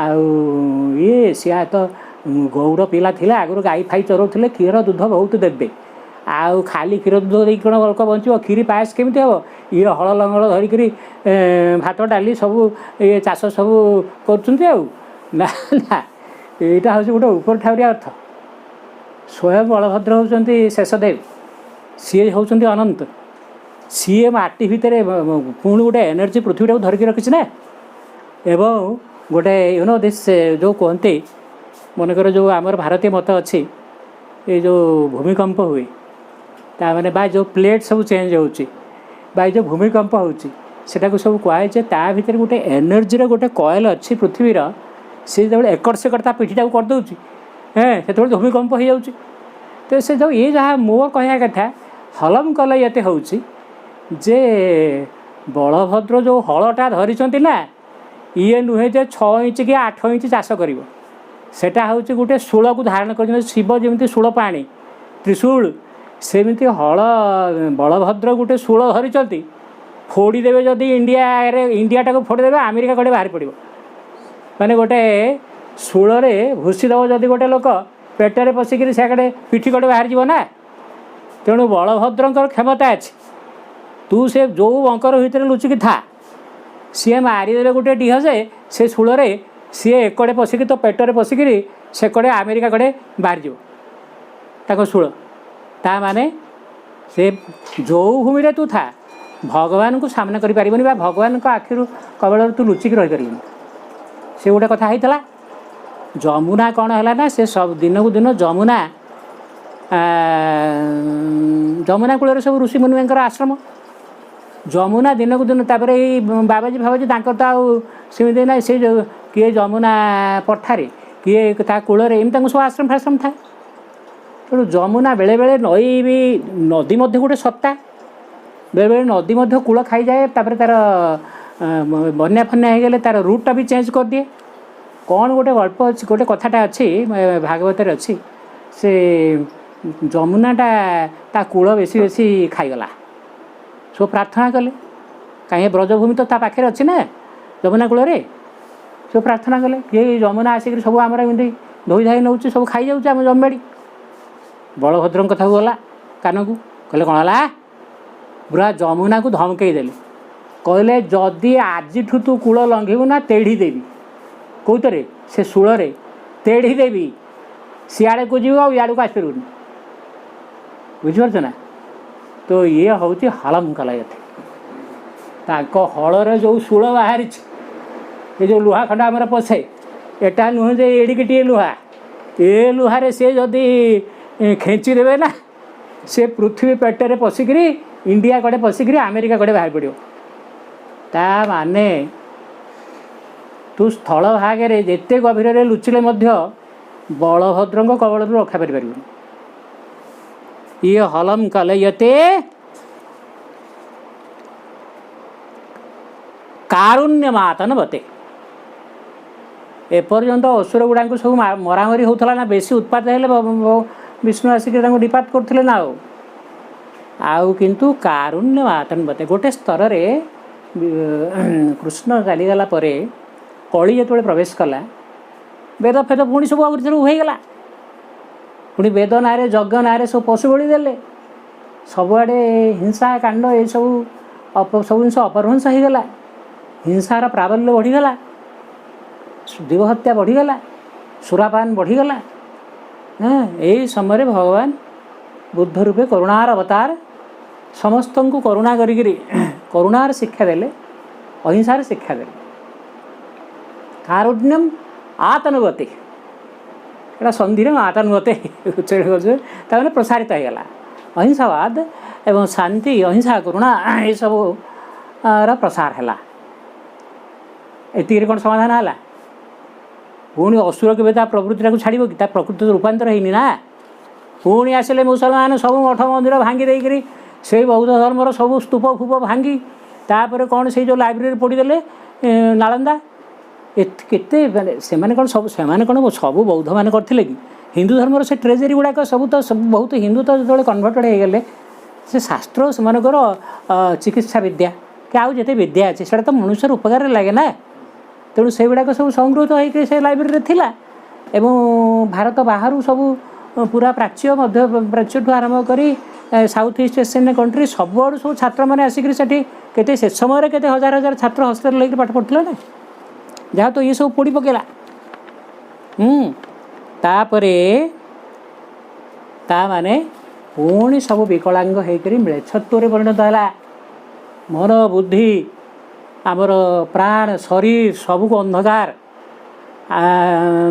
ଆଉ ସିଏ ତ ଗୌଡ଼ ପିଲା ଥିଲେ, ଆଗରୁ ଗାଈ ଫାଇ ଚରଉଥିଲେ, କ୍ଷୀର ଦୁଧ ବହୁତ ଦେବେ, ଆଉ ଖାଲି କ୍ଷୀର ଦୁଧ ଦେଇକି କ'ଣ ଲୋକ ବଞ୍ଚିବ? କ୍ଷୀରି ପାୟସ କେମିତି ହେବ? ଇଏ ହଳ ଲଙ୍ଗଳ ଧରିକିରି ଭାତ ଡାଲି ସବୁ ଇଏ ଚାଷ ସବୁ କରୁଛନ୍ତି। ଆଉ ନା ନା, ଏଇଟା ହେଉଛି ଗୋଟେ ଉପର ଠାଉରିଆ ଅର୍ଥ। ସ୍ୱୟଂ ବଳଭଦ୍ର ହେଉଛନ୍ତି ଶେଷଦେବ, ସିଏ ହେଉଛନ୍ତି ଅନନ୍ତ। ସିଏ ମାଟି ଭିତରେ ପୁଣି ଗୋଟେ ଏନର୍ଜି ପୃଥିବୀଟାକୁ ଧରିକି ରଖିଛି ନା। ଏବଂ ଗୋଟେ ଦିସ୍ ଯେଉଁ କୁହନ୍ତି, ମନେକର ଯେଉଁ ଆମର ଭାରତୀୟ ମତ ଅଛି, ଏ ଯେଉଁ ଭୂମିକମ୍ପ ହୁଏ ତାମାନେ ବା ଯେଉଁ ପ୍ଲେଟ୍ ସବୁ ଚେଞ୍ଜ ହେଉଛି ବା ଏ ଯେଉଁ ଭୂମିକମ୍ପ ହେଉଛି, ସେଟାକୁ ସବୁ କୁହାଯାଇଛି ତା ଭିତରେ ଗୋଟେ ଏନର୍ଜିର ଗୋଟେ କଏଲ୍ ଅଛି ପୃଥିବୀର। ସେ ଯେତେବେଳେ ଏକଡ଼ ସେକଡ଼ ତା ପିଠିଟାକୁ କରିଦେଉଛି, ସେତେବେଳେ ଭୂମିକମ୍ପ ହେଇଯାଉଛି। ତ ସେ ଯେଉଁ ଯାହା ମୋର କହିବା କଥା ହଲମ୍ କଲୟତେ ହେଉଛି ଯେ ବଳଭଦ୍ର ଯେଉଁ ହଳଟା ଧରିଛନ୍ତି ନା, ଇଏ ନୁହେଁ ଯେ 6 ଇଞ୍ଚ କି 8 ଇଞ୍ଚ ଚାଷ କରିବ। ସେଟା ହେଉଛି ଗୋଟେ ଶୂଳକୁ ଧାରଣ କରିଛନ୍ତି। ଶିବ ଯେମିତି ଶୂଳ ପାଣି ତ୍ରିଶୂଳ, ସେମିତି ବଳଭଦ୍ର ଗୋଟେ ଶୂଳ ଧରିଛନ୍ତି। ଫୋଡ଼ିଦେବେ ଯଦି ଇଣ୍ଡିଆଟାକୁ ଫୋଡ଼ିଦେବେ, ଆମେରିକା କୁଆଡ଼େ ବାହାରି ପଡ଼ିବ। ମାନେ ଗୋଟେ ଶୂଳରେ ଭୁଷି ଦେବ ଯଦି ଗୋଟେ ଲୋକ, ପେଟରେ ପଶିକିରି ସେ ଆଡ଼େ ପିଠି କୁଆଡ଼େ ବାହାରିଯିବ ନା। ତେଣୁ ବଳଭଦ୍ରଙ୍କର କ୍ଷମତା ଅଛି, ତୁ ସେ ଯେଉଁ ବଙ୍କର ଭିତରେ ଲୁଚିକି ଥା, ସିଏ ମାରିଦେବେ ଗୋଟେ ଡିହ ଯେ ସେ ଶୂଳରେ ସିଏ ଏକଡ଼େ ପଶିକି ତୋ ପେଟରେ ପଶିକିରି ସେକଡ଼େ ଆମେରିକା କଡ଼େ ବାହାରିଯିବ ତାଙ୍କ ଶୂଳ। ତା ମାନେ ସେ ଯେଉଁ ଭୂମିରେ ତୁ ଥା, ଭଗବାନଙ୍କୁ ସାମ୍ନା କରିପାରିବନି ବା ଭଗବାନଙ୍କ ଆଖିରୁ କବଳରୁ ତୁ ଲୁଚିକି ରହିପାରିବୁନି। ସେ ଗୋଟେ କଥା ହେଇଥିଲା। ଯମୁନା କ'ଣ ହେଲା ନା, ସେ ସବୁ ଦିନକୁ ଦିନ ଯମୁନା କୂଳରେ ସବୁ ଋଷିମୁନିଙ୍କର ଆଶ୍ରମ। ଯମୁନା ଦିନକୁ ଦିନ, ତାପରେ ଏଇ ବାବାଜୀ ଫାବାଜୀ ତାଙ୍କର ତ ଆଉ ସେମିତି ନାହିଁ, ସେ କିଏ ଯମୁନା ପଠାରେ, କିଏ ତା କୂଳରେ, ଏମିତି ତାଙ୍କୁ ସବୁ ଆଶ୍ରମ ଫାଶ୍ରମ ଥାଏ। ତେଣୁ ଯମୁନା ବେଳେବେଳେ ନଦୀ ମଧ୍ୟ ଗୋଟେ ସତ୍ତା, ବେଳେବେଳେ ନଦୀ ମଧ୍ୟ କୂଳ ଖାଇଯାଏ। ତାପରେ ତା'ର ବନ୍ୟା ଫନ୍ୟା ହେଇଗଲେ ତା'ର ରୁଟ୍ଟା ବି ଚେଞ୍ଜ କରିଦିଏ। କ'ଣ ଗୋଟେ ଗଳ୍ପ ଅଛି, ଗୋଟେ କଥାଟା ଅଛି ଭାଗବତରେ ଅଛି, ସେ ଯମୁନାଟା ତା କୂଳ ବେଶୀ ବେଶୀ ଖାଇଗଲା। ସବୁ ପ୍ରାର୍ଥନା କଲେ, କାହିଁ ବ୍ରଜଭୂମି ତ ତା ପାଖରେ ଅଛି ନା ଯମୁନା କୂଳରେ। ସବୁ ପ୍ରାର୍ଥନା କଲେ କିଏ ଯମୁନା ଆସିକିରି ସବୁ ଆମର ଏମିତି ଧୋଇ ଧାଇ ନେଉଛି, ସବୁ ଖାଇଯାଉଛି ଆମ ଜମିବାଡ଼ି। ବଳଭଦ୍ରଙ୍କ କଥାକୁ ଗଲା କାନକୁ, କହିଲେ କ'ଣ ହେଲା? ପୁରା ଯମୁନାକୁ ଧମକେଇ ଦେଲେ, କହିଲେ ଯଦି ଆଜିଠୁ ତୁ କୂଳ ଲଙ୍ଘିବୁ ନା ତେଢ଼ି ଦେବି। କେଉଁଥିରେ? ସେ ଶୂଳରେ ତେଢ଼ି ଦେବି, ସିଆଡ଼କୁ ଯିବୁ ଆଉ ଇଆଡ଼କୁ ଆସିପାରିବୁନି। ବୁଝିପାରୁଛ ନା? ତ ଇଏ ହେଉଛି ହଲମ୍ କଲୟତେ। ତାଙ୍କ ହଳରେ ଯେଉଁ ଶୂଳ ବାହାରିଛି, ଏ ଯେଉଁ ଲୁହା ଖଣ୍ଡ ଆମର ପଶେ, ଏଟା ନୁହେଁ ଯେ ଏଡ଼ିକିଟିଏ ଲୁହା। ଏ ଲୁହାରେ ସେ ଯଦି ଖେଞ୍ଚିଦେବେ ନା, ସେ ପୃଥିବୀ ପେଟରେ ପଶିକିରି ଇଣ୍ଡିଆ କୁଆଡ଼େ ପଶିକିରି ଆମେରିକା କୁଆଡ଼େ ବାହାରି ପଡ଼ିବ। ତା ମାନେ ତୁ ସ୍ଥଳ ଭାଗରେ ଯେତେ ଗଭୀରରେ ଲୁଚିଲେ ମଧ୍ୟ ବଳଭଦ୍ରଙ୍କ କବଳରୁ ରକ୍ଷା କରିପାରିବୁନି। ଇଏ ହଲମ୍ କଲୟତେ କାରୁଣ୍ୟମାତନ ବତେ। ଏପର୍ଯ୍ୟନ୍ତ ଅସୁର ଗୁଡ଼ାଙ୍କୁ ସବୁ ମରାମରି ହେଉଥିଲା ନା, ବେଶୀ ଉତ୍ପାତ ହେଲେ ବିଷ୍ଣୁ ଆସିକି ତାଙ୍କୁ ନିପାତ କରୁଥିଲେ ନା। ଆଉ କିନ୍ତୁ କାରୁଣ୍ୟମାତନ ବତେ, ଗୋଟେ ସ୍ତରରେ କୃଷ୍ଣ ଚାଲିଗଲା ପରେ କଳି ଯେତେବେଳେ ପ୍ରବେଶ କଲା, ବେଦ ଫେଦ ପୁଣି ସବୁ ଆହୁରି ସବୁ ହୋଇଗଲା। ପୁଣି ବେଦ ନାଁରେ ଯଜ୍ଞ ନାଁରେ ସବୁ ପଶୁ ବଳି ଦେଲେ, ସବୁଆଡ଼େ ହିଂସା କାଣ୍ଡ, ଏସବୁ ସବୁ ଜିନିଷ ଅପରଭଂସ ହୋଇଗଲା। हिंसार प्राबल्य बढ़ीगला, जीवहत्या बढ़ीगला, सुरापान बढ़ीगला। यही समय भगवान बुद्ध रूपे करुणार अवतार समस्त को करुणा करी करुणार शिक्षा देले, अहिंसार शिक्षा देले। कारुण्यम आतनुगते, एटा संधि आतनुगते उच्चारण कर प्रसारित होगा। अहिंसावाद एवं शांति, अहिंसा, करुणा ये सब प्रसार है। एति कौन समाधान है? पुणी असुर के प्रवृत्ति छाड़ कि प्रकृति रूपांतर होनी ना। पुणी आसिले मुसलमान सब मठ मंदिर भांगी देकरी से बौद्ध धर्मर सब स्तूप फूप भांगी तापर कौन से जो लाइब्रेरी पढ़ीदे नालंदा केते से कौन सब से कौन सब बौद्ध मान करते कि हिंदू धर्मर से ट्रेजेरी गुड़ाक सब तो सब बहुत हिंदू तो जो कन्वर्टेड हो गले से शास्त्र से चिकित्सा विद्या कि आउ जिते विद्या अच्छे से तो मनुष्य उपकार लगे ना। तेणु से गुड़ाक सब संगृहित होकर से लाइब्रेरी थिला एवं भारत बाहर सब पूरा प्राच्य मध्य प्राच्य ठू आरंभ कर साउथ ईस्ट एशियन कंट्री सबुआड़ सब छात्र मैंने आसिक केते से समय केते हजार हजार छात्र हस्टेल लेकर पाठ पढ़ुले ना। जहाँ तो ये सब पोड़ी पकेला। तापरे ता माने पुणी सब विकलांग होकर म्लेच्छत्व परिणत है। मन बुद्धि आमर प्राण शरीर सबको अंधकार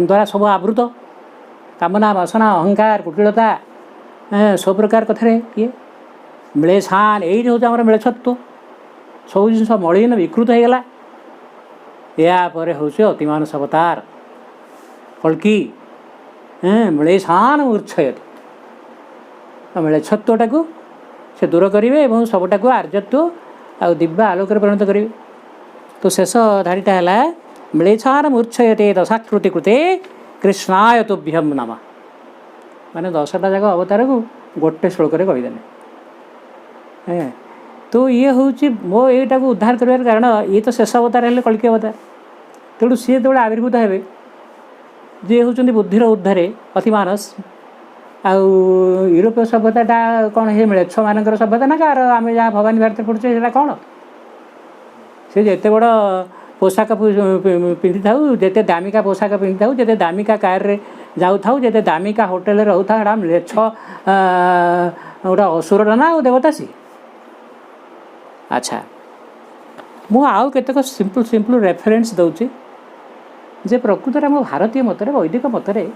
द्वारा सब आवृत, कामना वासना अहंकार कुटिलता सब प्रकार कथार ये म्लेच्छान यही हूँ आम म्लेच्छत्व सब जिन मलिन विकृत होगला। यापर हूँ अतिमान अवतार कल्कि म्लेच्छान मूर्छयति म्लेच्छत्वटा को से दूर करेंगे और सबटा को आर्यत्व आ दिव्य आलोक परिणत करेंगे। तो शेष धारीटा है म्लेच्छान मूर्छयते दशाकृति कृते कृष्णाय तुभ्यम नमः। माने 10टा जाक अवतार को गोटे श्लोक कहीदेने। तो ये हूँ मो यटा को उद्धार कर कारण ये तो शेष अवतार है कल्कि अवतार। तेणु सी जो आविर्भूत हे जी हूँ बुद्धिर उद्धारे अतिमानस आउ यूरोपीय सभ्यताटा कौन है म्लेच्छ मानकर सभ्यता ना कार आम जहाँ भवानी भारत पढ़ुचे से कौन से जिते बड़ पोशाक पिंधि था जिते दामिका पोशाक पिंधि था जिते दामिका कार जाऊ था जिते दामिका होटेल रोता है म्लेच्छ गोटा असुर ना देवता सी। अच्छा मु आउ केतक सिंपल सिंपल रेफरेन्स दूची जे प्रकृत आम भारतीय मतरे वैदिक मतरे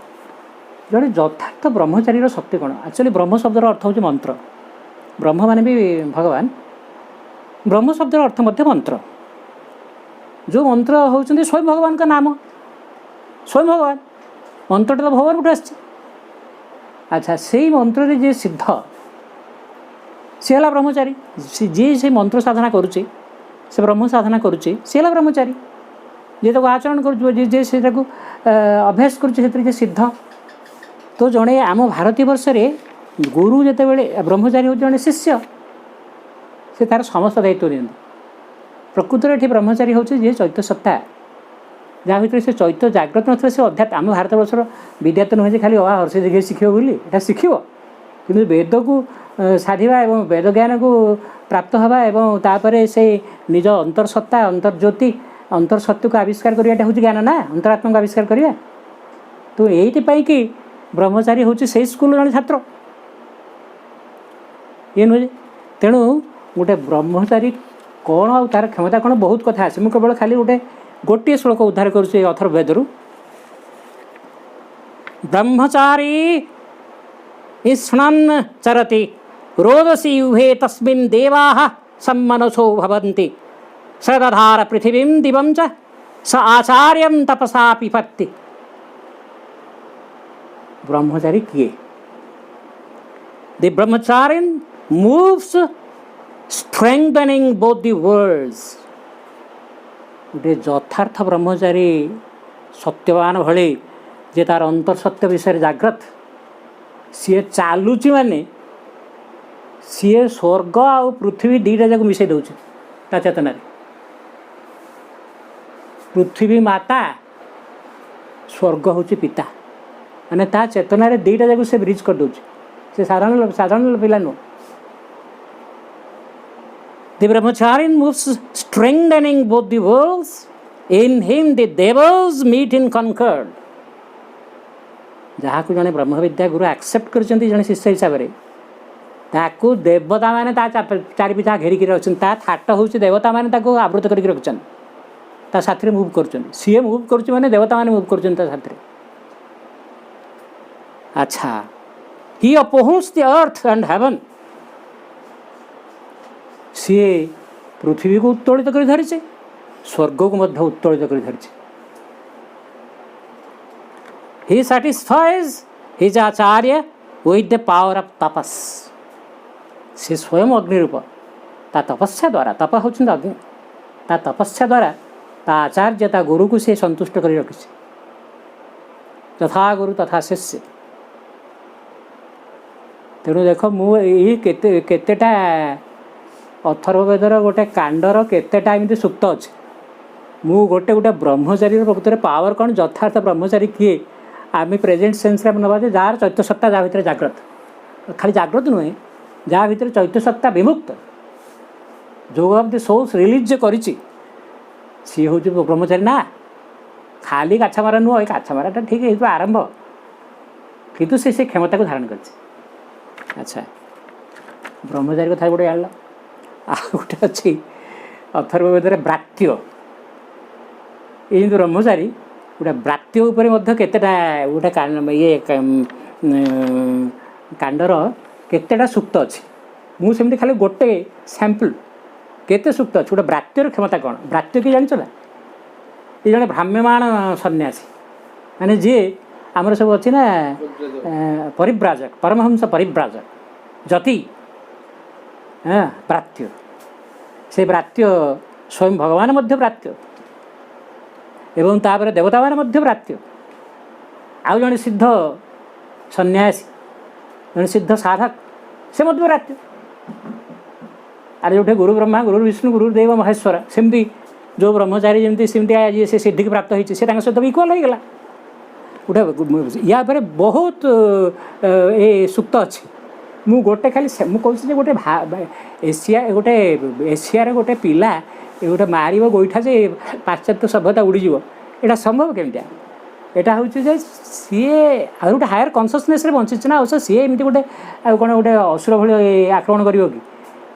जड़े यथार्थ ब्रह्मचारी शक्ति कौन। एक्चुअली ब्रह्म शब्दर अर्थ हूँ मंत्र। ब्रह्म माने भी भगवान, ब्रह्म शब्दर अर्थ मध्य मंत्र। जो मंत्र होउछन्ति स्वयं भगवान का नाम, स्वयं भगवान मंत्रटा तो भगवान उठे आस। अच्छा से मंत्र जे सिद्ध सी है ब्रह्मचारी। जी से मंत्र साधना करुचे से ब्रह्म साधना करुचे सी है ब्रह्मचारी। जे ताको आचरण कर अभ्यास कर सिद्ध। तो जड़े आम भारतीय वर्ष गुरु जिते बड़े ब्रह्मचारी हूँ जड़े शिष्य से तार समस्त दायित्व दिखते। प्रकृत ये ब्रह्मचारी हूँ जी चैत्य सत्ता जहाँ भर से चैत्य जागृत न से अध्यात्म आम भारत वर्षर विद्या तो नुहे खाली अवा हर्षि देखिए शिखियो बोली एटा शिखियो कि वेद को साधिवा एवं वेद ज्ञान को प्राप्त हवा एवं तापर से निज अंतर्सत्ता अंतर्ज्योति अंतर्सत्य को आविष्कार करवाटा हूँ ज्ञान ना अंतरात्मा को आविष्कार करवा। तो यही कि ब्रह्मचारी हूँ से स्कूल जन छात्र ये नुहे। तेणु गोटे ब्रह्मचारी कौन आ तार क्षमता कौन बहुत कथा आसे। मुझे केवल खाली गोटे श्लोक उद्धार करुचे अथर्ववेदरू। ब्रह्मचारी स्नान चरति रोदसी उभे तस्मिन् देवाः सम्मनसो भवन्ति सदधार पृथिवीं दिवं च स आचार्यं तपसा पिपत्ति। ब्रह्मचारी किए? The brahmacharin moves strengthening both the worlds. गोटे यथार्थ ब्रह्मचारी सत्यवान भली जे तार अंतर्सत्य विषय जाग्रत सी चालुची माने सी स्वर्ग आ पृथ्वी दीटा जाक मिसई दौच ता चेतना। पृथ्वी माता स्वर्ग हूँ पिता माने ता चेतना दीटा जाक से ब्रिज कर दौच। से साधारण साधारण पिला नुह The brahmachari moves strengthening both the worlds. In him the devas meet in concord. जहाँ को जड़े ब्रह्म विद्या गुरु एक्सेप्ट कर जड़े शिष्य हिसाब से ताकू देवता मैंने चारि पिछा घेरिकी रखते थाट हूँ देवता मैंने आवृत कर रखुच्च साथी मुव कर सी मुव कर देवता मैंने मुव कर अच्छा ही upholds the earth and heaven सी पृथ्वी को उत्तोलित कर धरी स्वर्ग को मध्य उत्तोलित कर धरी he satisfies his acharya with the power of tapas से स्वयं अग्निरूप ता तपस्या द्वारा तप हूँ अग्नि ता तपस्या द्वारा ता आचार्य ता गुरु को से संतुष्ट कर रखी तथा गुरु तथा शिष्य तेणु देख मुझेटा अथर्ववेदर गोटे कांडर केतेटा एमती सुक्त अच्छे मु गोटे गोटे ब्रह्मचारी प्रकृत पावर कौन यथार्थ ब्रह्मचारी किए आम प्रेजेंट सेन्स नवा जार चैत्य सत्ता जहाँ भर जाग्रत खाली जाग्रत नुहे जहाँ भर चैत्य सत्ता विमुक्त जो ऑफ द सोल्स रिलीज करी सी हूँ ब्रह्मचारी ना खाली काछमारा नुह काछमाराटा ठीक है आरंभ किंतु से क्षमता को धारण कर अच्छा ब्रह्मचारी कथा गोटे जान गोटे अच्छी अथर्ववेदरे ब्रात्य ये ब्रह्मचारी गोटे ब्रात्य उपर केतेटा गोटे ये कांडर केतेटा सुक्त अच्छी मुझे खाली गोटे सैंपल केते सुक्त अच्छे गोटे ब्रात्यर क्षमता कौन ब्रात्य कि जान ये जड़े भ्राम्यमाण सन्यासी माने जी आमर सब अच्छी ना परिव्राजक परमहंस परिव्राजक जति हाँ ब्रात्य से ब्रात्य स्वयं भगवान मध्य ब्रात्य एवं तापर देवता मान मध्य ब्रात्य आउ जड़े सिद्ध सन्यासी जड़े सिद्ध साधक से मध्य ब्रात्य अरे जो गुरु ब्रह्मा गुरु विष्णु गुरुदेव महेश्वर सेमती जो ब्रह्मचारी जमी सेमती आज से सिद्धि की प्राप्त होती सहित इक्वाल हो गला गोटे या बहुत ए सुक्त अच्छे मु गोटे खाली मुझे गोटे एशिया गोटे एशियार गोटे पिला गोटे मार गोईठा से पाश्चात्य सभ्यता उड़ीज यहाँ संभव केमिया यहाँ हूँ सी आ गोटे हायर कनसीयसनेस बंची ना अवश्य सी एमती गोटे कौन गोटे असुर भाई आक्रमण कर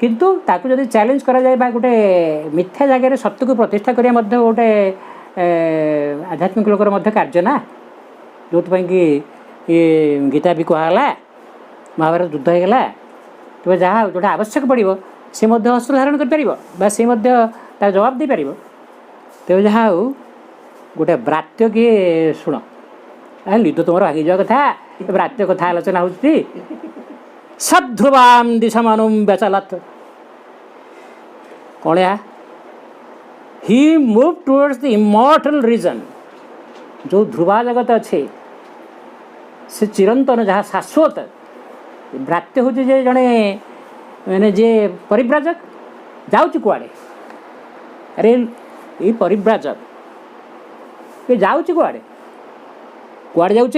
किंतु ताकू जब चैलेंज करा जाए गोटे मिथ्या जगह सत्य को प्रतिष्ठा करिया मध्य गोटे आध्यात्मिक लोकर कार्य ना जो कि ये गीता भी कहला महाभारत युद्ध होगा तेज जहाँ जोटा आवश्यक पड़ो सी अस्त्र धारण कर सी तार जवाब दे पार तेज जहाँ हो गोटे ब्रात्य किए शुण निद तुम भांगी जा कथा ब्रात्य कथा आलोचना हो सध्रुवाम दिशमनुम व्यचलत कौन या he move towards the immortal region जो ध्रुवा जगत अच्छे से चिरंतन जहाँ शाश्वत भ्रात्य हूँ जे जड़े मैंने जे परिव्राजक जाऊँ कुआड़े अरे ये परिव्राजक ये जाऊँ कुआड़े कुआड़े जाऊँ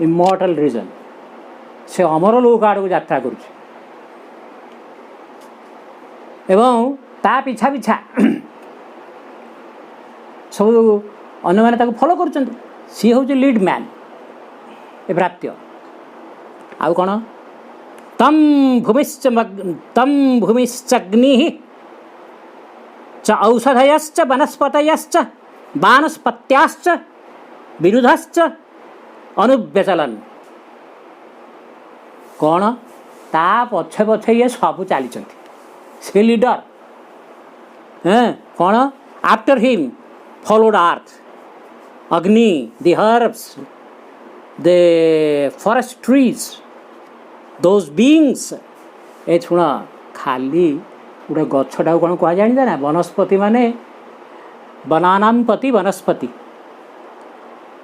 इमॉर्टल रीजन से अमर लोक आड़ यात्रा कर पिछा पिछा सब अन्य मैंने फॉलो कर सी हूँ लीड मैन ए भ्रात्य आउ कौन तम भूमिश्चग्नि च औषधयश्च वनस्पतयश्च वानस्पत्याश्च विरुधश्च अनुव्यचलन कौन ता पछे पछे ये सब चली से लीडर हाँ कौन after him followed earth Agni the herbs the forest trees those beings ए शुण खाली गोटे गछटा कौन कह जानी ना वनस्पति माने बनानाम पति वनस्पति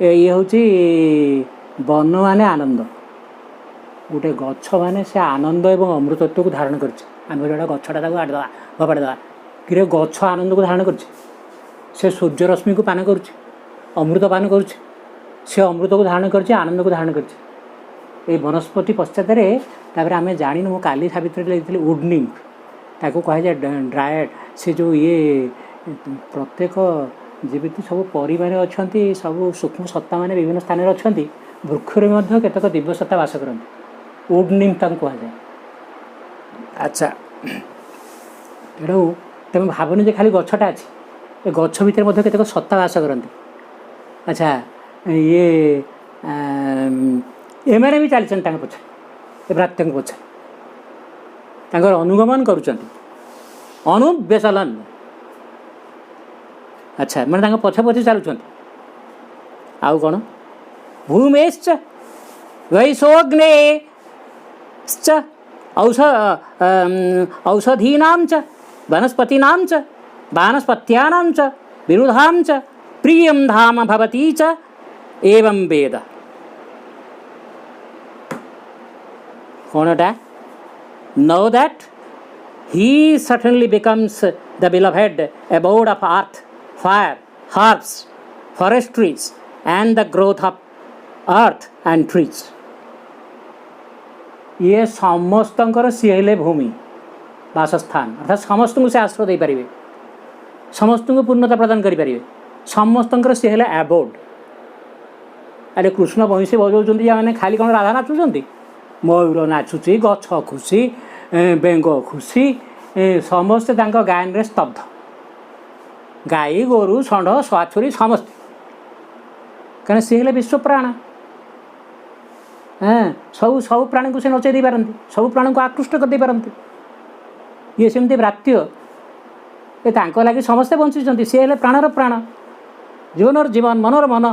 ये हूँ वन माने आनंद गोटे गछ माने से आनंद एवं अमृतत्व को धारण कर गछटा आड़दे फपाड़दे कि गछ आनंद को धारण कर सूर्य रश्मि को पान कर अमृत पान कर अमृत को धारण कर आनंद को धारण कर वनस्पति पश्चात आम जानी मु काली सावित्री लिखी वुड निम्फ ताको कहुए ड्रायड से जो ये प्रत्येक जीवित सब परी मैंने अच्छा सब सूक्ष्म सत्ता मैंने विभिन्न स्थान में अच्छा वृक्ष केतक दिव्य सत्ता बास करती वुड निम कहुए। अच्छा तेणु तुम भावनी जे खाली गछटा अच्छी ए गछ भितर केतक सत्ता बास करती। अच्छा ये एम भी चलते पछे भ्रात पछे अनुगमन करुँच अनुव्यचलन। अच्छा मैंने पछे पछे चलुँच आउ कौन भूमेश्च वैशोग्ने औषधीनां च वनस्पतीनां च वानस्पत्यानां च विरुधां च प्रियं धाम भवति च एवं वेद। कौनटा know that he certainly becomes the beloved abode of earth, fire, herbs, forestries, and the growth of earth and trees. ये समस्तंकर सी हेले भूमि बासस्थान अर्थात समस्त को से आश्रय दे पारे समस्त को पूर्णता प्रदान करें समस्तंकर सी हेले एबोर्ड। अरे कृष्ण वंशी बजाऊँ मैंने खाली कौन राधा नाचुंट मयूर नाचुची गछ खुशी बेंग खुशी समस्ते गायन रे स्तब्ध गाई गोरु षंढ छुरी समस्ते कहीं सी हेले विश्व प्राण। हाँ सब सब प्राणी को से नचै दे पारती सब प्राणी को आकृष्ट कर दे पारती ये सेमती भ्रात्य ये लगी समस्ते बंची सी हेले प्राणर प्राण जीवन जीवन मनर मन।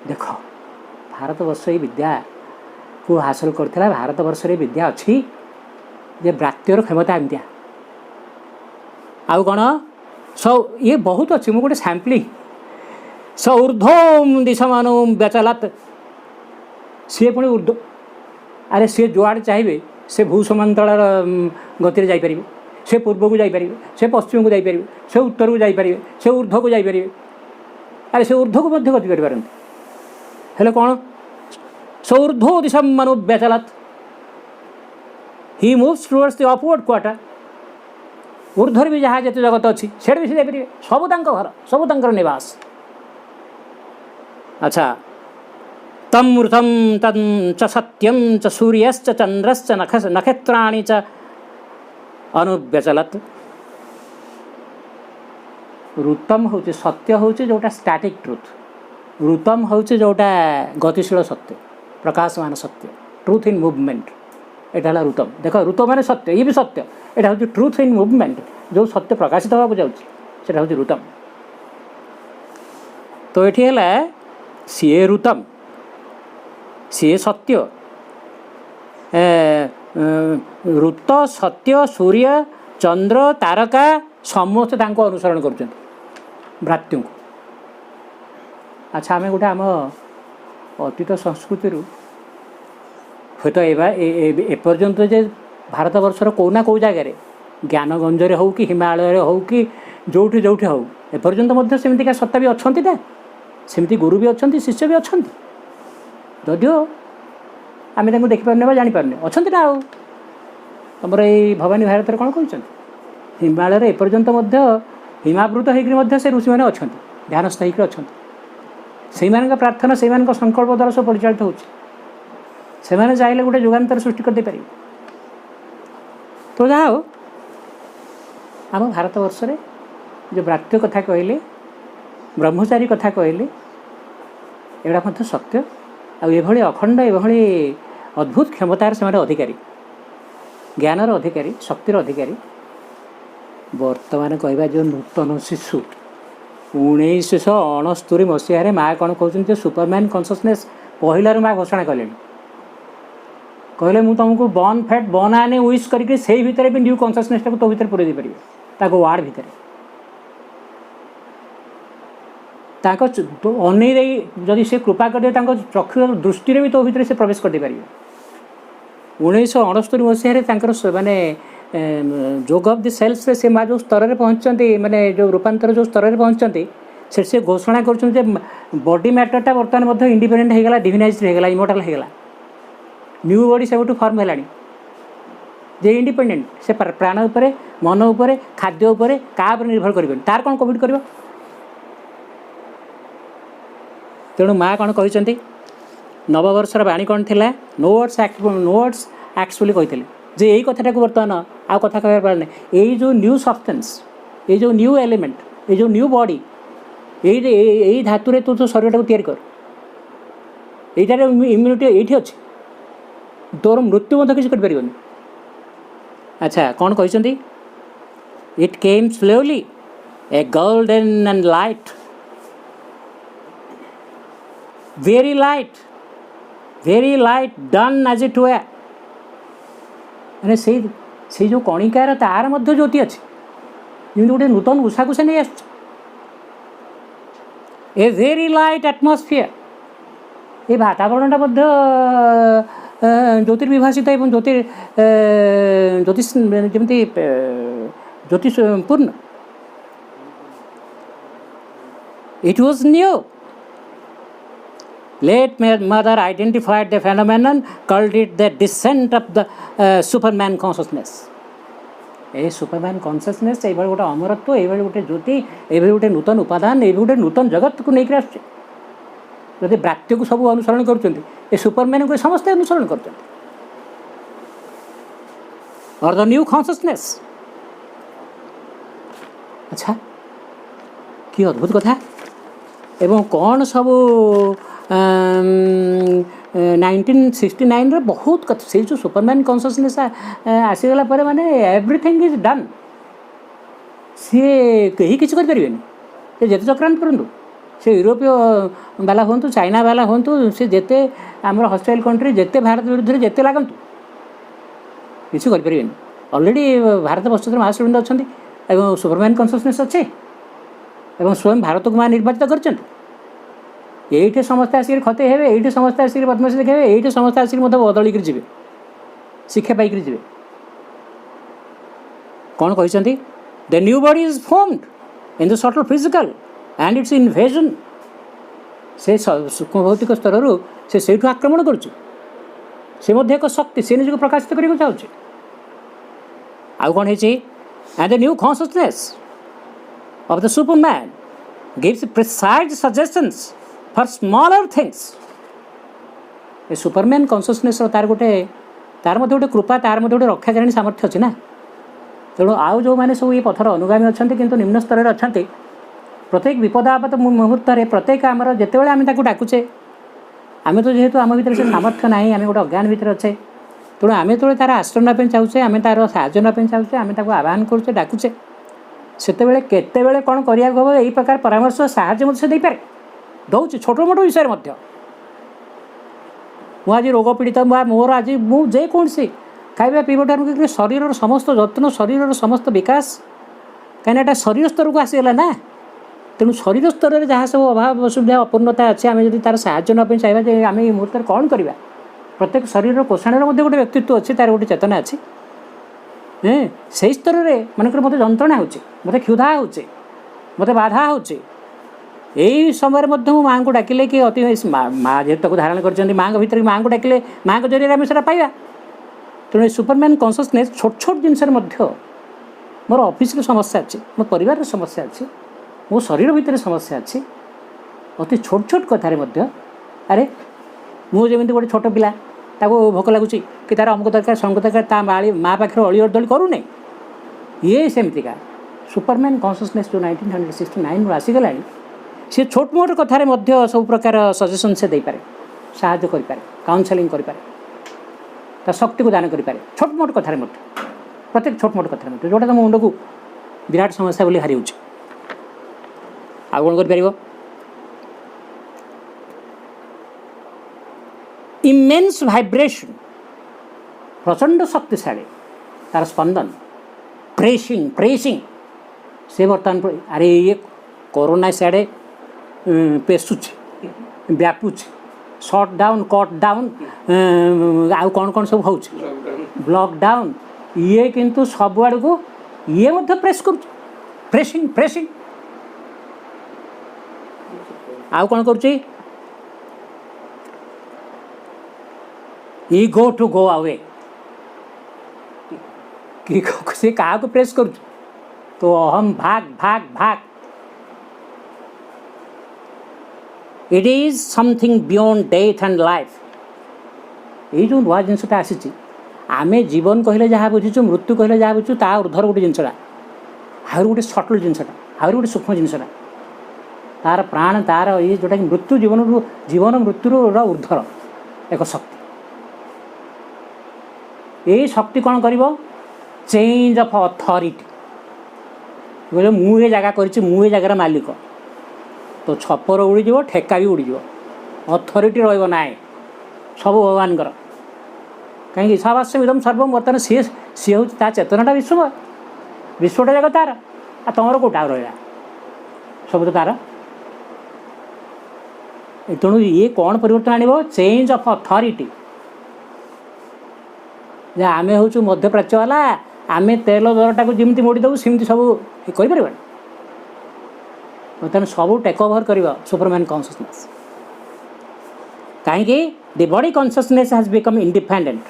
देख भारत वर्ष ये विद्या को हासिल करथिला भारत वर्ष रे विद्या अच्छी जे भ्रात्यर क्षमता एमतिया आउ कौन सब ये बहुत अच्छी मुझे गोटे सैम्पलिंग स ऊर्ध्व दिशमानु व्यचलत सी पुणी ऊर्ध्व अरे सी जुआड़े चाहिए से भूसमांतल गति जापर से पूर्व को जापर से पश्चिम को जापर से उत्तर को जापर से ऊर्ध्व को जापर अरे से ऊर्ध्व को मध्य गति कर हेले कौन सौर्ध्व दिशम मनु व्यचलत he moves towards the upward quarter ऊर्ध्वर भी जहाँ जिते जगत अच्छी से भी जापर सब घर सब निवास। अच्छा तम ऋतम तम च सत्यम च सूर्यश्च चंद्रश्च नक्षत्राणि च अनुव्यचलत। ऋतम हूँ सत्य हूँ जोटा स्टैटिक ट्रुथ ऋतम हूँ जोटा गतिशील सत्य प्रकाशमान सत्य ट्रुथ इन मुवमेंट यहाँ है ऋतम। देख ऋत मान सत्य ये भी सत्य यहाँ हूँ ट्रुथ इन मुवमेंट जो सत्य प्रकाशित होगा जाऊँगा हूँ ऋतम। तो ये है सीए ऋतम सीए सत्य ऋत सत्य सूर्य चंद्र तारका समस्ते अनुसरण कर भ्रात्यु। अच्छा आम गोटे आम अतीत संस्कृति हे तो एपर्यंत जे भारत वर्षर कौ ना कौ जगार ज्ञानगंजरे हो कि हिमालय हो कि जोठी जोठी हो एपर्यंत सेमती सत्ता भी अच्छा ना सेमती गुरु भी अच्छा शिष्य भी अच्छा जदिव आम देखिपारे जापारे अच्छा ना आउ तुम ये भवानी भारत कौन कहते हिमालय एपर्यंत हिमावृत होकर से ऋषि मैंने अच्छा ध्यानस्थ होकर अच्छा से प्रार्थना से संकल्प द्वारा सब परिचालित होने चाहिए गोटे युगान्तर सृष्टि कर दे पारे। तो जहाँ हो आम भारत वर्ष रे जो भ्रात्य कथा कहले ब्रह्मचारी कथा कहले एगुड़ा मत सत्य आभली अखंड एभली अद्भुत क्षमतार से अधिकारी ज्ञानर अधिकारी शक्तिर अधिकारी। वर्तमान कहवा जो नूतन शिशु 1969 मसीह माँ कौन कहते सुपरमैन कन्सियसनेस पहलू माँ घोषणा कले कहले मुझे तुमको बर्न फैट बर्न आने विश करके से भितर भी न्यू कन्सियसनेस तो भीतर पूरे पारे वार्ड भितर अनई जदि से कृपा कर चक्षु दृष्टि भी तो भीतर से प्रवेश कर पारे। 1969 मसीह माने जोग ऑफ द सेल्स से माँ जो स्तर में पहुँचती माने जो रूपांतर जो स्तर में पहुँचती से घोषणा कर बॉडी मैटरटा बर्तमान इंडिपेंडेंट होगा डिविनाइज्ड होगा इमोर्टाल होगा न्यू बॉडी से फॉर्म है जे इंडिपेंडेंट से प्राण उपरे मन उपरे खाद्य उपरे का निर्भर करें तार कौन कोविड कर तेणु माँ कौन कहते नववर्षर बाणी कौन थी नो वर्ड्स एक्ट्स बोली कहते जे यही कथाटा को बर्तमान आउ कथा कह पार ना यही जो न्यू सब्सटेंस ये जो न्यू एलिमेंट ये जो न्यू बॉडी यही धातु तू तो शरीर को या कर इम्यूनिटी ये अच्छे तोर मृत्यु मत किसी कर। अच्छा कौन कहते it came slowly a golden and light very light done as it were मैंने से जो कणिकार तार मध्य ज्योति अच्छे जमी गोटे नूतन उषा को से नहीं as a very light atmosphere ये वातावरणटा ज्योतिर्विभाषित एवं ज्योतिष जमी ज्योतिषपूर्ण it was new let mother identified the phenomenon called it the descent of the superman consciousness a superman consciousness ये गोटे अमरत्व ये गोटे ज्योति ये गोटे नूतन उपादान ये गोटे नूतन जगत को लेकर आस जब ब्रात्य को सब अनुसरण कर सुपरमैन को समस्त अनुसरण कर और द न्यू कॉन्शियसनेस। अच्छा कि अद्भुत कथा एवं कौन सब 1969 बहुत कथा से जो सुपरमैन कॉन्शियसनेस आसीगला पर माने एवरीथिंग इज डन सी कहीं किसी करें जिते चक्रांत करूँ से यूरोपीय बाला हूँ चाइना बाला हूँ से जिते आम हस्टाइल कंट्री जिते भारत विरुद्ध जिते लगतु किसी करें ऑलरेडी भारत पश्चिम महाशून्य अच्छा सुपरमैन कॉन्शियसनेस अच्छे स्वयं भारत को माँ निर्वाचित कर ये समस्ते आसिक खते हे ये समस्ते आसिक बदमाशी देखे ये समस्ते आसिक बदलिक जी शिक्षा पाइक जी कौन कहते the new body is formed in the subtle physical and it's invasion से सूक्ष्म भौतिक स्तर से आक्रमण करुच्च एक शक्ति से निजी प्रकाशित करने चाहूँ आउ कौन है and the new consciousness of the Superman gives precise suggestions for smaller things A superman consciousness तार गोटे कृपा तार गोटे रक्षाकारिणी सामर्थ्य अच्छी ना तेणु आउ जो मैंने सब ये पथर अनुगामी अच्छा किंतु निम्न स्तर अच्छा प्रत्येक विपद आपद मुहूर्त प्रत्येक आमर जिते आम डाकुचे आम तो जेहेतु आम भर से सामर्थ्य ना आम गोटे अज्ञान भितर अच्छे तेणु आम जो तार आश्रय नापी चाहूचे आम तार साहय नापी चाहूचे आम आह्वान करुचे डाकुचे सेतेबेले केतेबेले कौन करिया हम यही प्रकार परामर्श साहाय्य से दे पारे दौर छोट मोट विषय मुझे रोग पीड़ित मोर आज मुझे खाଇବା ପିଇବା ଠାରୁ शरीर समस्त जत्न शरीर समस्त विकास कहीं शरीर स्तर को आसीगला ना तेणु शरीर स्तर में जहाँ सब अभाव असुविधा अपूर्णता अच्छे आम जब तार साहय नापी चाहिए आम ये मुहूर्त कौन करवा प्रत्येक शरीर पोषण गोटे व्यक्तित्व अच्छे तार गोटे चेतना अच्छी से स्तर में मनकर मत जंत्रणा हो मत क्षुधा हो मत बाधा हो यही समय माँ को डाकिले कि अति माँ जेहेतु धारण कर माँ भर माँ को डाकिले माँ के जरिए आम से पाइबा तेणु सुपरमैन कॉन्शियसनेस छोट छोट जिनस मोर ऑफिस समस्या अच्छी मो परिवार समस्या अच्छी मो शरीर भितर समस्या अच्छी अति छोट छोट कथार अरे मुझे गोटे छोट पिला ताको भोक लगुच कि तार अमुक दरकार समुक दरकार माँ पाखे अली अड़दली करूने ये सेमतिका सुपरमैन कॉन्शियसनेस जो 1969 आसीगला सी छोट मोट कथार सब प्रकार सजेसन से दे पारे साहाय्य करें काउनसेलिंग करें शक्ति को दान करें छोट मोट कथार प्रत्येक छोट मोट कथार जोटा तुम मुंड को विराट समस्या बोली हारी आ कौन कर इमेन्स भाइब्रेशन प्रचंड शक्तिशाली तार स्पंदन प्रेसिंग से बर्तमान अरे ये कोरोना सियाड़े पेशुच व्यापुच शॉट डाउन कट डाउन आउ कौन कौन सब हो लॉकडाउन ये किंतु सब आड़ को ये प्रेस कर प्रेसिंग आउ कौन कर ईगो टू गो अवे कि से क्या प्रेस कर तो अहम भाग भाग भाग it is something beyond death and life ये जो नुआ जिनसा आसी आमे जीवन कहले जहाँ बुझीचु मृत्यु कहले जहाँ बुझीचु ता ऊर्धर गोटे जिनसा आहरी गोटे सटल जिनसा आहरी गोटे सूक्ष्म जिनसा तार प्राण तार ये जोटा कि मृत्यु जीवन मृत्यु ऊर्धर एक शक्ति ये शक्ति कौन कर चेंज ऑफ अथॉरिटी बोले मु ये जगह कर जगार मालिक तो छपर उड़ीज ठेका भी उड़ीज अथॉरिटी रहा सब भगवान कहीं ईशावास्य इदम सर्वम बर्तमान सी हूँ चेतनाटा विश्वटा जाक तार आ तुम कौटा रहा सब तो तार तेणु ये कौन परिवर्तन आने चेंज ऑफ अथॉरिटी आम हूँ मध्यप्राच्य वाला आम तेल दरटा को जमी मोड़ी देव सेमती सब कर बर्तमान सब टेक ओवर कर सुपरमैन कॉन्शियसनेस कहीं the body consciousness has become independent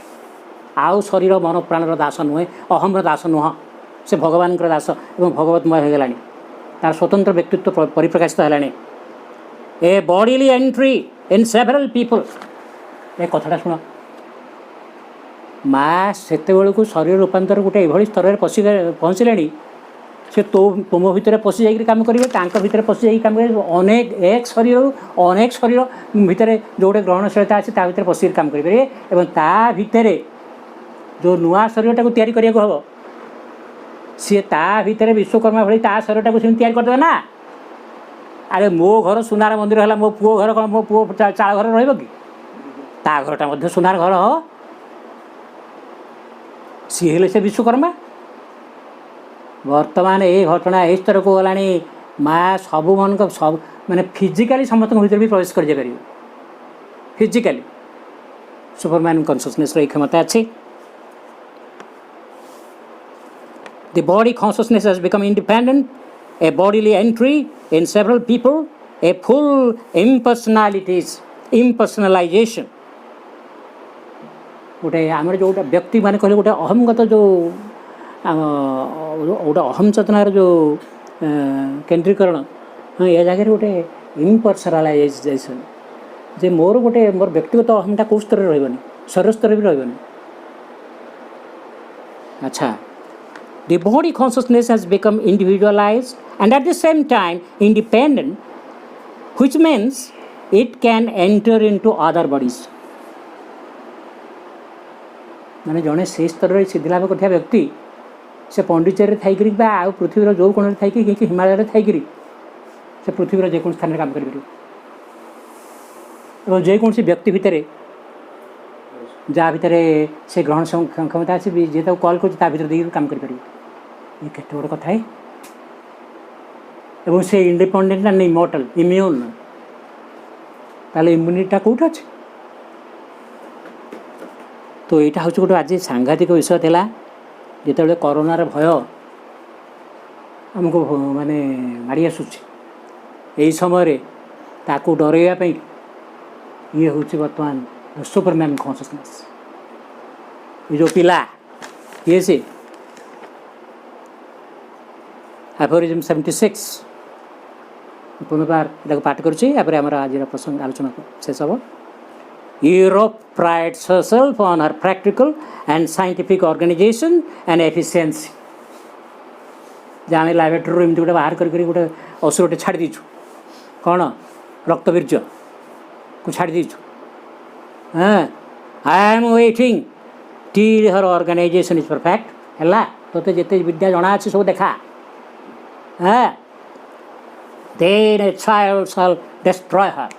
आउ शरीर मन प्राणर दास नुहे अहम दास नुह से भगवान दास और भगवतमय हो गला तार स्वतंत्र व्यक्तित्व परिप्रकाशित है a bodily entry in several people ए कथाटा शुण माँ से शरीर रूपांतर गोटे ये स्तर में पहुँचले से तुम भितर पशि जा कम करेंगे भितर पशि जा कम करेंगे अनेक एक शरीर भितर जो गोटे ग्रहणशीलता अच्छे ता भर पशि कम करेंगे और ता भितर जो नुआ शरीरटा को तैयारी करने हम सी ता भितर विश्वकर्मा भाई ता शरीरटा को तैयारी करदे ना अरे मो घर सुनार मंदिर है मो पुओ घर कौन मो पुओ चाल घर रही ता घरटा सुनार घर हो सी हेले से विश्वकर्मा वर्तमान ये घटना इस स्तर को गला माँ सब मन सब माने फिजिकाली समस्त भीतर भी प्रवेश कर पार फिजिकाली सुपरमैन कॉन्शियसनेस क्षमता अच्छी the body consciousness has become independent a bodily entry in several people a full impersonalisation गोटे आम जो व्यक्ति मान कहले गोटे अहमगत जो गोटे अहम चेतनार जो केन्द्रीकरण हाँ ये जगह गोटे इम्पर्सनलाइजेशन जे मोर गोटे मोर व्यक्तिगत अहमटा कौ स्तर रही शरीर स्तर भी रही अच्छा the body consciousness has become individualised and at the same time independent which means it can enter into other bodies माने जड़े से स्तर में सिद्धिलाभ कर व्यक्ति से पंडिचेरी थी आ पृथ्वीर जो कोण थी हिमालय थी से पृथ्वीर जेको स्थान में काम कर जेकोसी व्यक्ति भितर जहाँ भितर से ग्रहण क्षमता अच्छी जी कल कर काम कर ये केते बड़ कथा है से इंडिपेंडेंट ना इमॉर्टल इम्यून ताले इम्यूनिटीटा कौट अच्छे तो यहाँ हूँ गोटे आज सांघातिक विषय था जिते कोरोनार भय आमको माने माड़ी आसूची यही समय ताकू डरवाई ये हूँ बर्तमान सुपरमैन कॉन्शियसनेस ये जो पिला ये से एफोरिज्म 76 पुनर्बार पाठ करें आज प्रसंग आलोचना शेष हम Europe prides herself on her practical and scientific organization and efficiency. जहाँ लैबोरेटरी एमती गोटे बाहर कर गोटे असुर गोटे छाड़ दीचु कौन रक्तबीर्ज को छाड़ दीचु हाँ I am waiting till her organisation is perfect है तो जिते विद्या जना अच्छे सब देखा हाँ then a child shall destroy her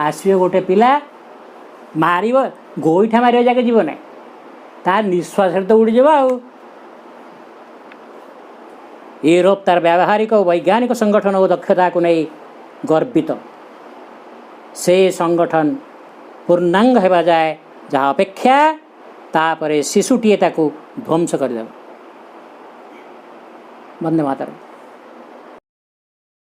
आसवे गोटे पिला मार गोईठा मार जगह जीव ना तार निश्वास तो उड़ी जा यूरोप तार व्यावहारिक और वैज्ञानिक संगठन और दक्षता को नहीं गर्वित से संगठन पूर्णांग होगा जाए जहाँ अपेक्षा तापर शिशुटीए ध्वंस करदे। वंदे मातरम।